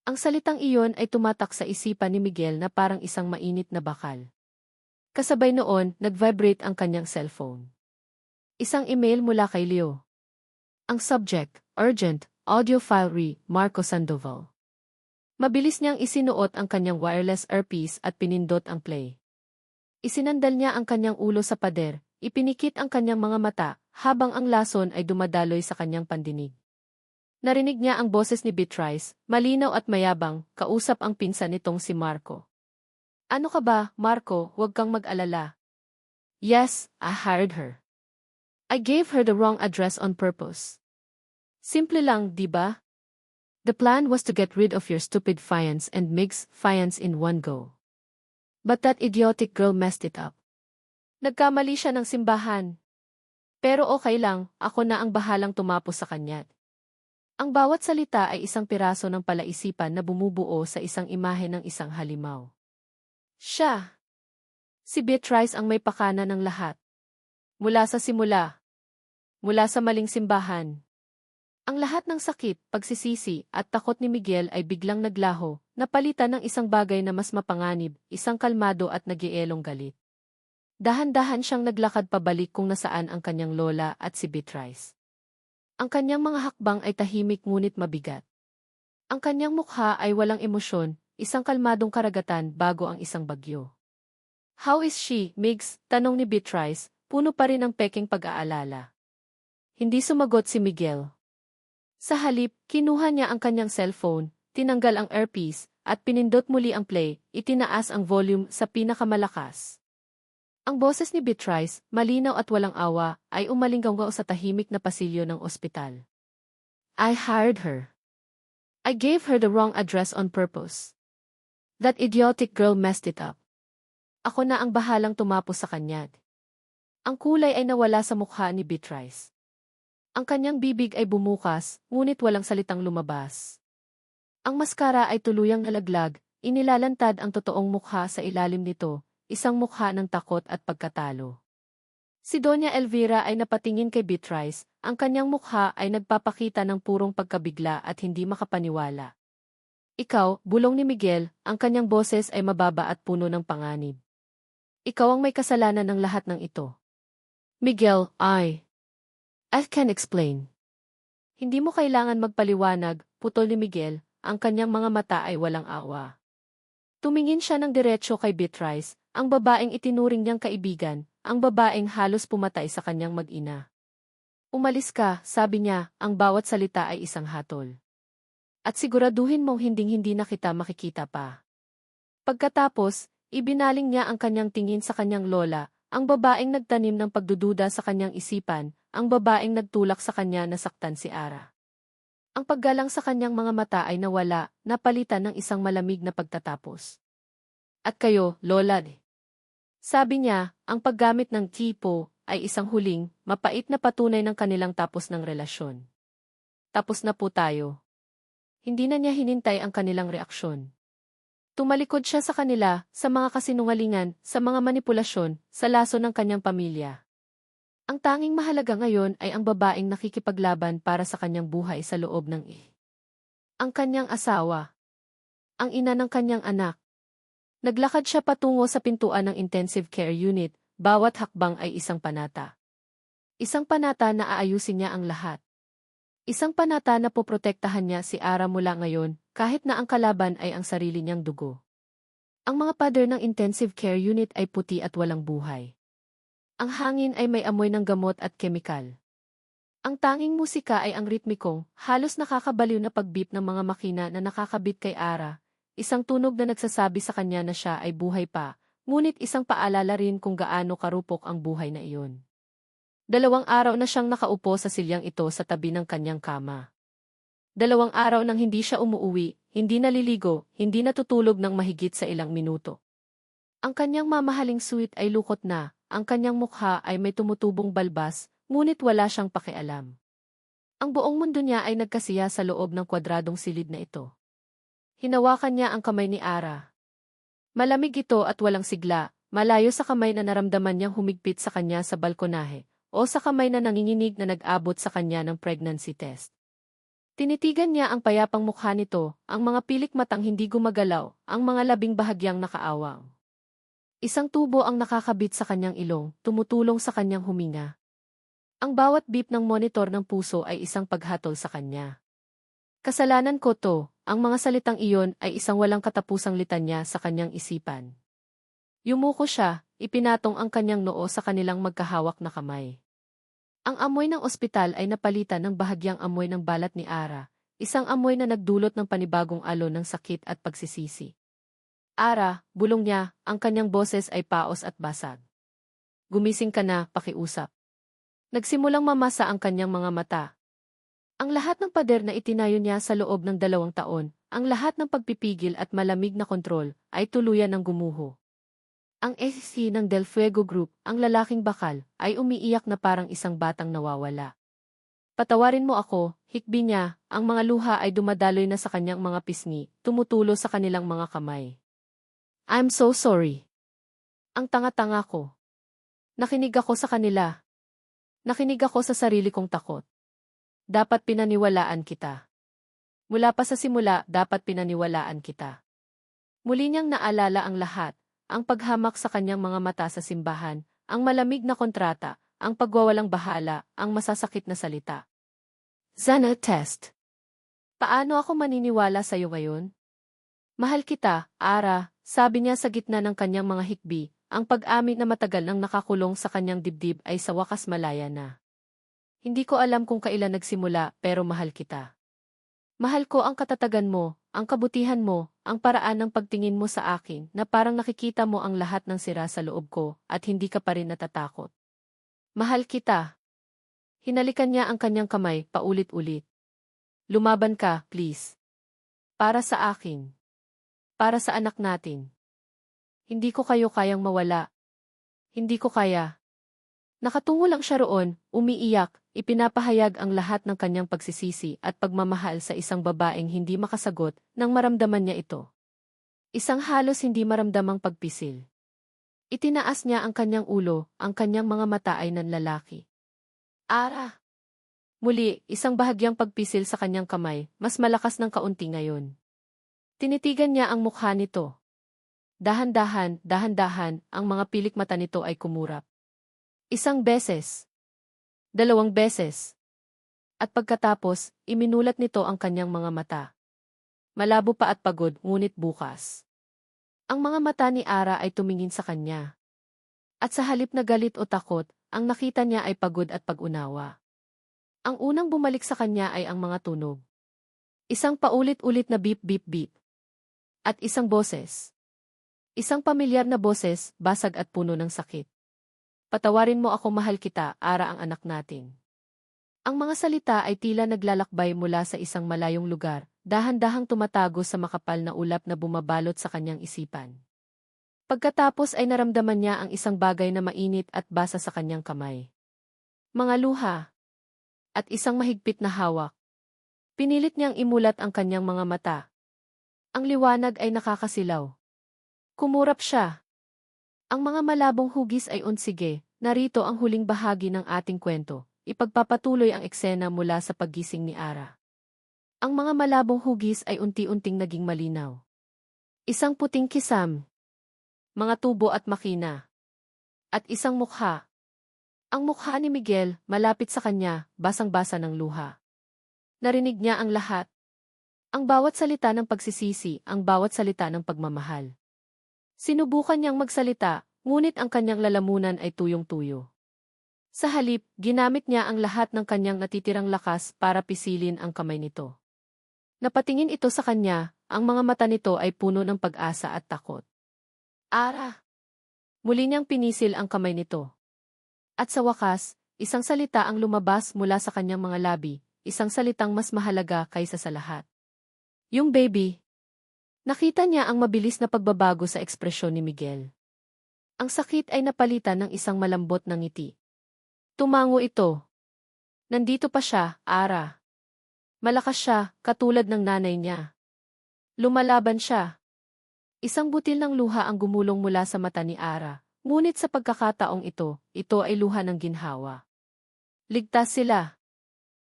Ang salitang iyon ay tumatak sa isipan ni Miguel na parang isang mainit na bakal. Kasabay noon, nag-vibrate ang kanyang cellphone. Isang email mula kay Leo. Ang subject, urgent, audio file Marco Sandoval. Mabilis niyang isinuot ang kanyang wireless earpiece at pinindot ang play. Isinandal niya ang kanyang ulo sa pader, ipinikit ang kanyang mga mata, habang ang lason ay dumadaloy sa kanyang pandinig. Narinig niya ang boses ni Beatrice, malinaw at mayabang, kausap ang pinsan nitong si Marco. Ano ka ba, Marco, huwag kang mag-alala. Yes, I hired her. I gave her the wrong address on purpose. Simple lang, di ba? The plan was to get rid of your stupid fiance and Mig's fiance in one go. But that idiotic girl messed it up. Nagkamali siya ng simbahan. Pero okay lang, ako na ang bahalang tumapos sa kanya. Ang bawat salita ay isang piraso ng palaisipan na bumubuo sa isang imahe ng isang halimaw. Siya. Si Beatrice ang may pakana ng lahat. Mula sa simula. Mula sa maling simbahan. Ang lahat ng sakit, pagsisisi, at takot ni Miguel ay biglang naglaho, napalitan ng isang bagay na mas mapanganib, isang kalmado at nagielong galit. Dahan-dahan siyang naglakad pabalik kung nasaan ang kanyang lola at si Beatrice. Ang kanyang mga hakbang ay tahimik ngunit mabigat. Ang kanyang mukha ay walang emosyon, isang kalmadong karagatan bago ang isang bagyo. "How is she, Migs?" tanong ni Beatrice, puno pa rin ng peking pag-aalala. Hindi sumagot si Miguel. Sa halip, kinuha niya ang kanyang cellphone, tinanggal ang earpiece, at pinindot muli ang play, itinaas ang volume sa pinakamalakas. Ang boses ni Beatrice, malinaw at walang awa, ay umalinggaw sa tahimik na pasilyo ng ospital. "I hired her. I gave her the wrong address on purpose. That idiotic girl messed it up. Ako na ang bahalang tumapos sa kanya." Ang kulay ay nawala sa mukha ni Beatrice. Ang kanyang bibig ay bumukas, ngunit walang salitang lumabas. Ang maskara ay tuluyang nalaglag, inilalantad ang totoong mukha sa ilalim nito, isang mukha ng takot at pagkatalo. Si Doña Elvira ay napatingin kay Beatrice, ang kanyang mukha ay nagpapakita ng purong pagkabigla at hindi makapaniwala. "Ikaw," bulong ni Miguel, ang kanyang boses ay mababa at puno ng panganib. "Ikaw ang may kasalanan ng lahat ng ito." "Miguel, I can explain." "Hindi mo kailangan magpaliwanag," putol ni Miguel, ang kanyang mga mata ay walang awa. Tumingin siya ng diretso kay Beatrice, ang babaeng itinuring niyang kaibigan, ang babaeng halos pumatay sa kanyang mag-ina. "Umalis ka," sabi niya, ang bawat salita ay isang hatol. "At siguraduhin mong hinding-hindi na kita makikita pa." Pagkatapos, ibinaling niya ang kanyang tingin sa kanyang lola, ang babaeng nagtanim ng pagdududa sa kanyang isipan, ang babaeng nagtulak sa kanya na saktan si Ara. Ang paggalang sa kanyang mga mata ay nawala, napalitan ng isang malamig na pagtatapos. "At kayo, Lola?" Sabi niya, ang paggamit ng tipo ay isang huling, mapait na patunay ng kanilang tapos ng relasyon. "Tapos na po tayo." Hindi na niya hinintay ang kanilang reaksyon. Tumalikod siya sa kanila, sa mga kasinungalingan, sa mga manipulasyon, sa laso ng kanyang pamilya. Ang tanging mahalaga ngayon ay ang babaeng nakikipaglaban para sa kanyang buhay sa loob ng ang kanyang asawa. Ang ina ng kanyang anak. Naglakad siya patungo sa pintuan ng intensive care unit, bawat hakbang ay isang panata. Isang panata na aayusin niya ang lahat. Isang panata na poprotektahan niya si Ara mula ngayon, kahit na ang kalaban ay ang sarili niyang dugo. Ang mga pader ng intensive care unit ay puti at walang buhay. Ang hangin ay may amoy ng gamot at kemikal. Ang tanging musika ay ang ritmikong, halos nakakabaliw na pagbip ng mga makina na nakakabit kay Ara, isang tunog na nagsasabi sa kanya na siya ay buhay pa, ngunit isang paalala rin kung gaano karupok ang buhay na iyon. 2 araw na siyang nakaupo sa silyang ito sa tabi ng kanyang kama. 2 araw nang hindi siya umuuwi, hindi naliligo, hindi natutulog ng mahigit sa ilang minuto. Ang kanyang mamahaling suit ay lukot na, ang kanyang mukha ay may tumutubong balbas, ngunit wala siyang pakialam. Ang buong mundo niya ay nagkasiya sa loob ng kwadradong silid na ito. Hinawakan niya ang kamay ni Ara. Malamig ito at walang sigla, malayo sa kamay na naramdaman niyang humigpit sa kanya sa balkonahe, o sa kamay na nanginginig na nag-abot sa kanya ng pregnancy test. Tinitigan niya ang payapang mukha nito, ang mga pilik matang hindi gumagalaw, ang mga labing bahagyang nakaawang. Isang tubo ang nakakabit sa kanyang ilong, tumutulong sa kanyang huminga. Ang bawat beep ng monitor ng puso ay isang paghatol sa kanya. "Kasalanan ko to," ang mga salitang iyon ay isang walang katapusang litanya sa kanyang isipan. Yumuko siya, ipinatong ang kanyang noo sa kanilang magkahawak na kamay. Ang amoy ng ospital ay napalitan ng bahagyang amoy ng balat ni Ara, isang amoy na nagdulot ng panibagong alon ng sakit at pagsisisi. "Ara," bulong niya, ang kanyang boses ay paos at basag. "Gumising ka na, pakiusap." Nagsimulang mamasa ang kanyang mga mata. Ang lahat ng pader na itinayo niya sa loob ng 2 taon, ang lahat ng pagpipigil at malamig na kontrol, ay tuluyan ng gumuho. Ang SEC ng Del Fuego Group, ang lalaking bakal, ay umiiyak na parang isang batang nawawala. Patawarin mo ako, hikbi niya, ang mga luha ay dumadaloy na sa kanyang mga pisngi, tumutulo sa kanilang mga kamay. I'm so sorry. Ang tanga-tanga ko. Nakinig ako sa kanila. Nakinig ako sa sarili kong takot. Dapat pinaniwalaan kita. Mula pa sa simula, dapat pinaniwalaan kita. Muli niyang naalala ang lahat, ang paghamak sa kanyang mga mata sa simbahan, ang malamig na kontrata, ang pagwawalang bahala, ang masasakit na salita. Zana test. Paano ako maniniwala sa iyo ngayon? Mahal kita, Ara, sabi niya sa gitna ng kanyang mga hikbi, ang pag-amin na matagal nang nakakulong sa kanyang dibdib ay sa wakas malaya na. Hindi ko alam kung kailan nagsimula pero mahal kita. Mahal ko ang katatagan mo, ang kabutihan mo, ang paraan ng pagtingin mo sa akin na parang nakikita mo ang lahat ng sira sa loob ko at hindi ka pa rin natatakot. Mahal kita. Hinalikan niya ang kanyang kamay paulit-ulit. Lumaban ka, please. Para sa akin. Para sa anak natin. Hindi ko kayo kayang mawala. Hindi ko kaya. Nakatungo lang siya roon, umiiyak, ipinapahayag ang lahat ng kanyang pagsisisi at pagmamahal sa isang babaeng hindi makasagot nang maramdaman niya ito. Isang halos hindi maramdamang pagpisil. Itinaas niya ang kanyang ulo, ang kanyang mga mata ay nanlalaki. Ara! Muli, isang bahagyang pagpisil sa kanyang kamay, mas malakas ng kaunti ngayon. Tinitigan niya ang mukha nito. Dahan-dahan, dahan-dahan, ang mga pilik mata nito ay kumurap. Isang beses. 2 beses. At pagkatapos, iminulat nito ang kanyang mga mata. Malabo pa at pagod, ngunit bukas. Ang mga mata ni Ara ay tumingin sa kanya. At sa halip na galit o takot, ang nakita niya ay pagod at pag-unawa. Ang unang bumalik sa kanya ay ang mga tunog. Isang paulit-ulit na beep beep beep. At isang boses. Isang pamilyar na boses, basag at puno ng sakit. Patawarin mo ako, mahal kita, Ara, ang anak natin. Ang mga salita ay tila naglalakbay mula sa isang malayong lugar, dahan-dahang tumatago sa makapal na ulap na bumabalot sa kanyang isipan. Pagkatapos ay naramdaman niya ang isang bagay na mainit at basa sa kanyang kamay. Mga luha. At isang mahigpit na hawak. Pinilit niyang imulat ang kanyang mga mata. Ang liwanag ay nakakasilaw. Kumurap siya. Ang mga malabong hugis ay unsige, narito ang huling bahagi ng ating kwento. Ipagpapatuloy ang eksena mula sa paggising ni Ara. Ang mga malabong hugis ay unti-unting naging malinaw. Isang puting kisam. Mga tubo at makina. At isang mukha. Ang mukha ni Miguel, malapit sa kanya, basang-basa ng luha. Narinig niya ang lahat. Ang bawat salita ng pagsisisi, ang bawat salita ng pagmamahal. Sinubukan niyang magsalita, ngunit ang kanyang lalamunan ay tuyong-tuyo. Sa halip, ginamit niya ang lahat ng kanyang natitirang lakas para pisilin ang kamay nito. Napatingin ito sa kanya, ang mga mata nito ay puno ng pag-asa at takot. Ara! Muli niyang pinisil ang kamay nito. At sa wakas, isang salita ang lumabas mula sa kanyang mga labi, isang salitang mas mahalaga kaysa sa lahat. Yung baby. Nakita niya ang mabilis na pagbabago sa ekspresyon ni Miguel. Ang sakit ay napalitan ng isang malambot na ngiti. Tumango ito. Nandito pa siya, Ara. Malakas siya, katulad ng nanay niya. Lumalaban siya. Isang butil ng luha ang gumulong mula sa mata ni Ara, ngunit sa pagkakataong ito ay luha ng ginhawa. Ligtas sila.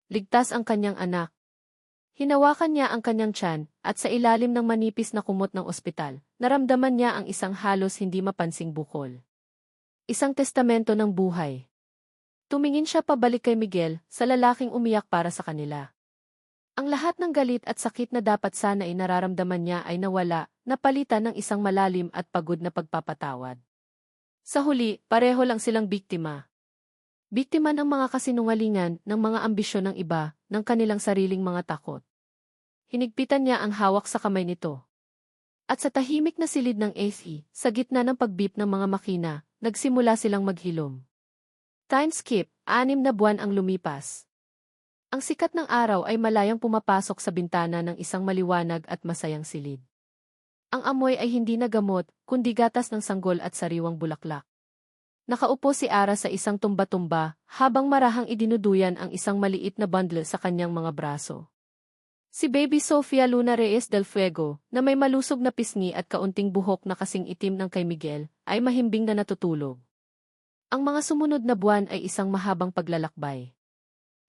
Ligtas ang kanyang anak. Hinawakan niya ang kanyang tiyan, at sa ilalim ng manipis na kumot ng ospital, naramdaman niya ang isang halos hindi mapansing bukol. Isang testamento ng buhay. Tumingin siya pabalik kay Miguel, sa lalaking umiyak para sa kanila. Ang lahat ng galit at sakit na dapat sana ay nararamdaman niya ay nawala, napalitan ng isang malalim at pagod na pagpapatawad. Sa huli, pareho lang silang biktima. Biktima ng mga kasinungalingan, ng mga ambisyon ng iba, ng kanilang sariling mga takot. Hinigpitan niya ang hawak sa kamay nito. At sa tahimik na silid ng AC, sa gitna ng pagbip ng mga makina, nagsimula silang maghilom. Time skip, 6 na buwan ang lumipas. Ang sikat ng araw ay malayang pumapasok sa bintana ng isang maliwanag at masayang silid. Ang amoy ay hindi na gamot, kundi gatas ng sanggol at sariwang bulaklak. Nakaupo si Ara sa isang tumba-tumba, habang marahang idinuduyan ang isang maliit na bundle sa kanyang mga braso. Si Baby Sofia Luna Reyes del Fuego, na may malusog na pisngi at kaunting buhok na kasing itim ng kay Miguel, ay mahimbing na natutulog. Ang mga sumunod na buwan ay isang mahabang paglalakbay.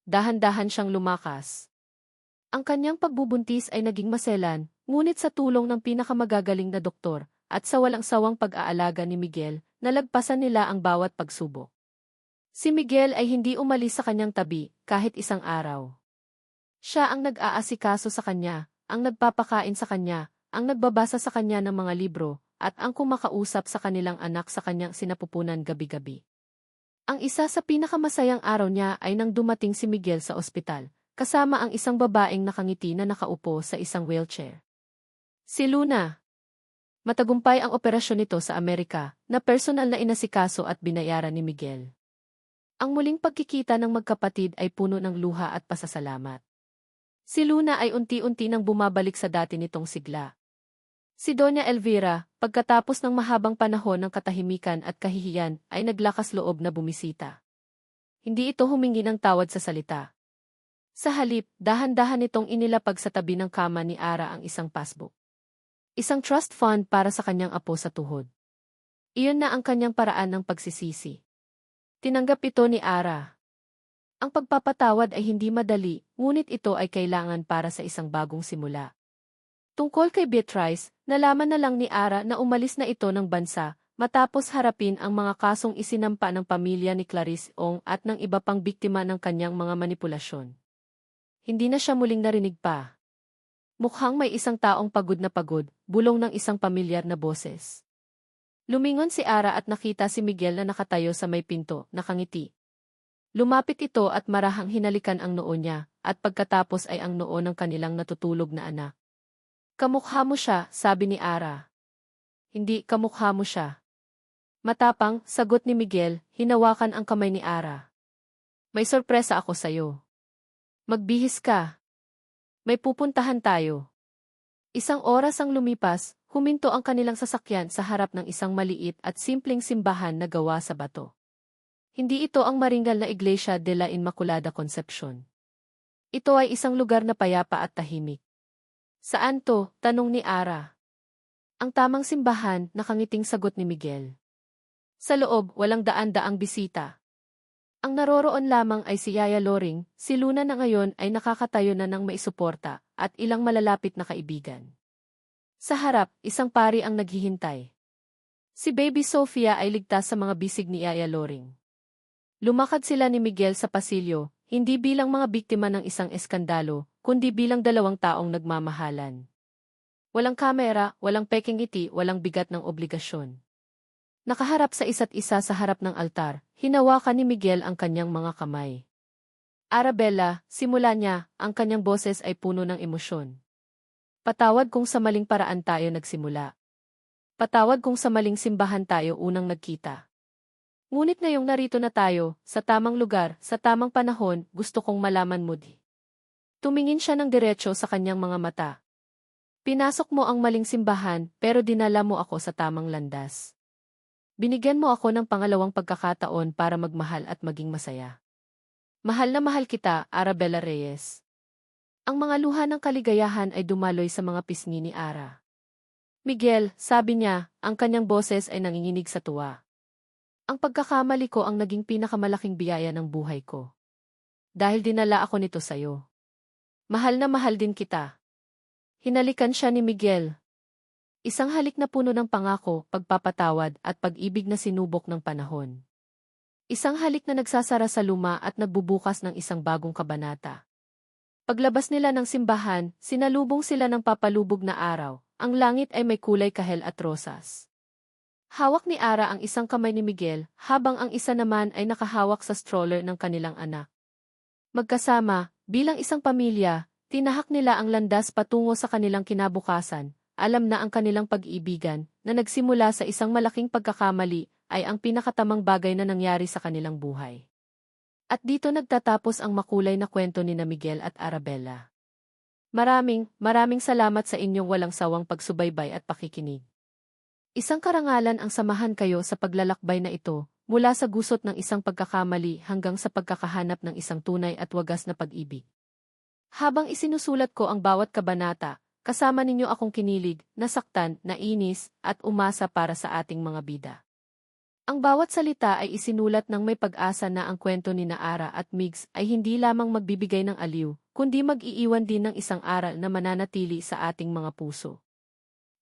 Dahan-dahan siyang lumakas. Ang kanyang pagbubuntis ay naging maselan, ngunit sa tulong ng pinakamagagaling na doktor, at sa walang sawang pag-aalaga ni Miguel, nalagpasan nila ang bawat pagsubok. Si Miguel ay hindi umalis sa kanyang tabi, kahit isang araw. Siya ang nag-aasikaso sa kanya, ang nagpapakain sa kanya, ang nagbabasa sa kanya ng mga libro, at ang kumakausap sa kanilang anak sa kanyang sinapupunan gabi-gabi. Ang isa sa pinakamasayang araw niya ay nang dumating si Miguel sa ospital, kasama ang isang babaeng nakangiti na nakaupo sa isang wheelchair. Si Luna. Matagumpay ang operasyon nito sa Amerika, na personal na inasikaso at binayaran ni Miguel. Ang muling pagkikita ng magkapatid ay puno ng luha at pasasalamat. Si Luna ay unti-unti nang bumabalik sa dati nitong sigla. Si Doña Elvira, pagkatapos ng mahabang panahon ng katahimikan at kahihiyan, ay naglakas loob na bumisita. Hindi ito humingi ng tawad sa salita. Sa halip, dahan-dahan nitong inilapag sa tabi ng kama ni Ara ang isang passbook. Isang trust fund para sa kanyang apo sa tuhod. Iyon na ang kanyang paraan ng pagsisisi. Tinanggap ito ni Ara. Ang pagpapatawad ay hindi madali, ngunit ito ay kailangan para sa isang bagong simula. Tungkol kay Beatrice, nalaman na lang ni Ara na umalis na ito ng bansa, matapos harapin ang mga kasong isinampa ng pamilya ni Clarice Ong at ng iba pang biktima ng kanyang mga manipulasyon. Hindi na siya muling narinig pa. Mukhang may isang taong pagod na pagod, bulong ng isang pamilyar na boses. Lumingon si Ara at nakita si Miguel na nakatayo sa may pinto, nakangiti. Lumapit ito at marahang hinalikan ang noo niya, at pagkatapos ay ang noo ng kanilang natutulog na anak. Kamukha mo siya, sabi ni Ara. Hindi, kamukha mo siya. Matapang, sagot ni Miguel, hinawakan ang kamay ni Ara. May sorpresa ako sa'yo. Magbihis ka. May pupuntahan tayo. Isang oras ang lumipas, huminto ang kanilang sasakyan sa harap ng isang maliit at simpleng simbahan na gawa sa bato. Hindi ito ang maringal na Iglesia de la Inmaculada Concepcion. Ito ay isang lugar na payapa at tahimik. Saan to? Tanong ni Ara. Ang tamang simbahan, nakangiting sagot ni Miguel. Sa loob, walang daan-daang bisita. Ang naroroon lamang ay si Yaya Loring, si Luna na ngayon ay nakakatayo na ng maisuporta, at ilang malalapit na kaibigan. Sa harap, isang pari ang naghihintay. Si Baby Sofia ay ligtas sa mga bisig ni Yaya Loring. Lumakad sila ni Miguel sa pasilyo, hindi bilang mga biktima ng isang eskandalo, kundi bilang dalawang taong nagmamahalan. Walang kamera, walang peking ngiti, walang bigat ng obligasyon. Nakaharap sa isa't isa sa harap ng altar, hinawakan ni Miguel ang kanyang mga kamay. Arabella, simula niya, ang kanyang boses ay puno ng emosyon. Patawad kung sa maling paraan tayo nagsimula. Patawad kung sa maling simbahan tayo unang nagkita. Ngunit ngayong narito na tayo, sa tamang lugar, sa tamang panahon, gusto kong malaman mo di. Tumingin siya ng diretso sa kanyang mga mata. Pinasok mo ang maling simbahan, pero dinala mo ako sa tamang landas. Binigyan mo ako ng pangalawang pagkakataon para magmahal at maging masaya. Mahal na mahal kita, Arabella Reyes. Ang mga luha ng kaligayahan ay dumaloy sa mga pisngi ni Ara. Miguel, sabi niya, ang kanyang boses ay nanginginig sa tuwa. Ang pagkakamali ko ang naging pinakamalaking biyaya ng buhay ko. Dahil dinala ako nito sa'yo. Mahal na mahal din kita. Hinalikan siya ni Miguel. Isang halik na puno ng pangako, pagpapatawad at pag-ibig na sinubok ng panahon. Isang halik na nagsasara sa luma at nagbubukas ng isang bagong kabanata. Paglabas nila ng simbahan, sinalubong sila ng papalubog na araw. Ang langit ay may kulay kahel at rosas. Hawak ni Ara ang isang kamay ni Miguel, habang ang isa naman ay nakahawak sa stroller ng kanilang anak. Magkasama, bilang isang pamilya, tinahak nila ang landas patungo sa kanilang kinabukasan. Alam na ang kanilang pag-ibigan, na nagsimula sa isang malaking pagkakamali, ay ang pinakatamang bagay na nangyari sa kanilang buhay. At dito nagtatapos ang makulay na kwento ni Miguel at Arabella. Maraming salamat sa inyong walang sawang pagsubaybay at pakikinig. Isang karangalan ang samahan kayo sa paglalakbay na ito, mula sa gusot ng isang pagkakamali hanggang sa pagkakahanap ng isang tunay at wagas na pag-ibig. Habang isinusulat ko ang bawat kabanata, kasama ninyo akong kinilig, nasaktan, nainis, at umasa para sa ating mga bida. Ang bawat salita ay isinulat ng may pag-asa na ang kwento ni Ara at Migs ay hindi lamang magbibigay ng aliw, kundi mag-iiwan din ng isang aral na mananatili sa ating mga puso.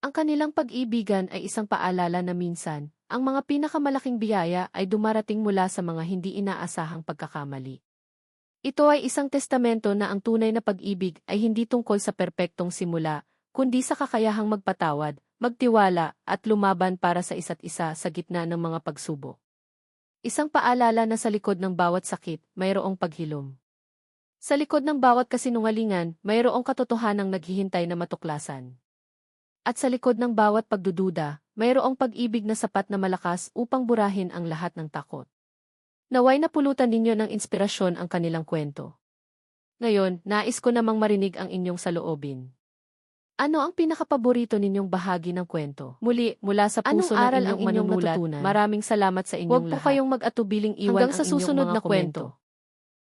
Ang kanilang pag-ibigan ay isang paalala na minsan, ang mga pinakamalaking biyaya ay dumarating mula sa mga hindi inaasahang pagkakamali. Ito ay isang testamento na ang tunay na pag-ibig ay hindi tungkol sa perpektong simula, kundi sa kakayahang magpatawad, magtiwala, at lumaban para sa isa't isa sa gitna ng mga pagsubok. Isang paalala na sa likod ng bawat sakit, mayroong paghilom. Sa likod ng bawat kasinungalingan, mayroong katotohanang naghihintay na matuklasan. At sa likod ng bawat pagdududa, mayroong pag-ibig na sapat na malakas upang burahin ang lahat ng takot. Naway napulutan ninyo ng inspirasyon ang kanilang kwento. Ngayon, nais ko namang marinig ang inyong saloobin. Ano ang pinakapaborito ninyong bahagi ng kwento? Muli, mula sa puso ng inyong manunulat, maraming salamat sa inyong lahat. Huwag po kayong mag-atubiling iwan ang inyong mga komento.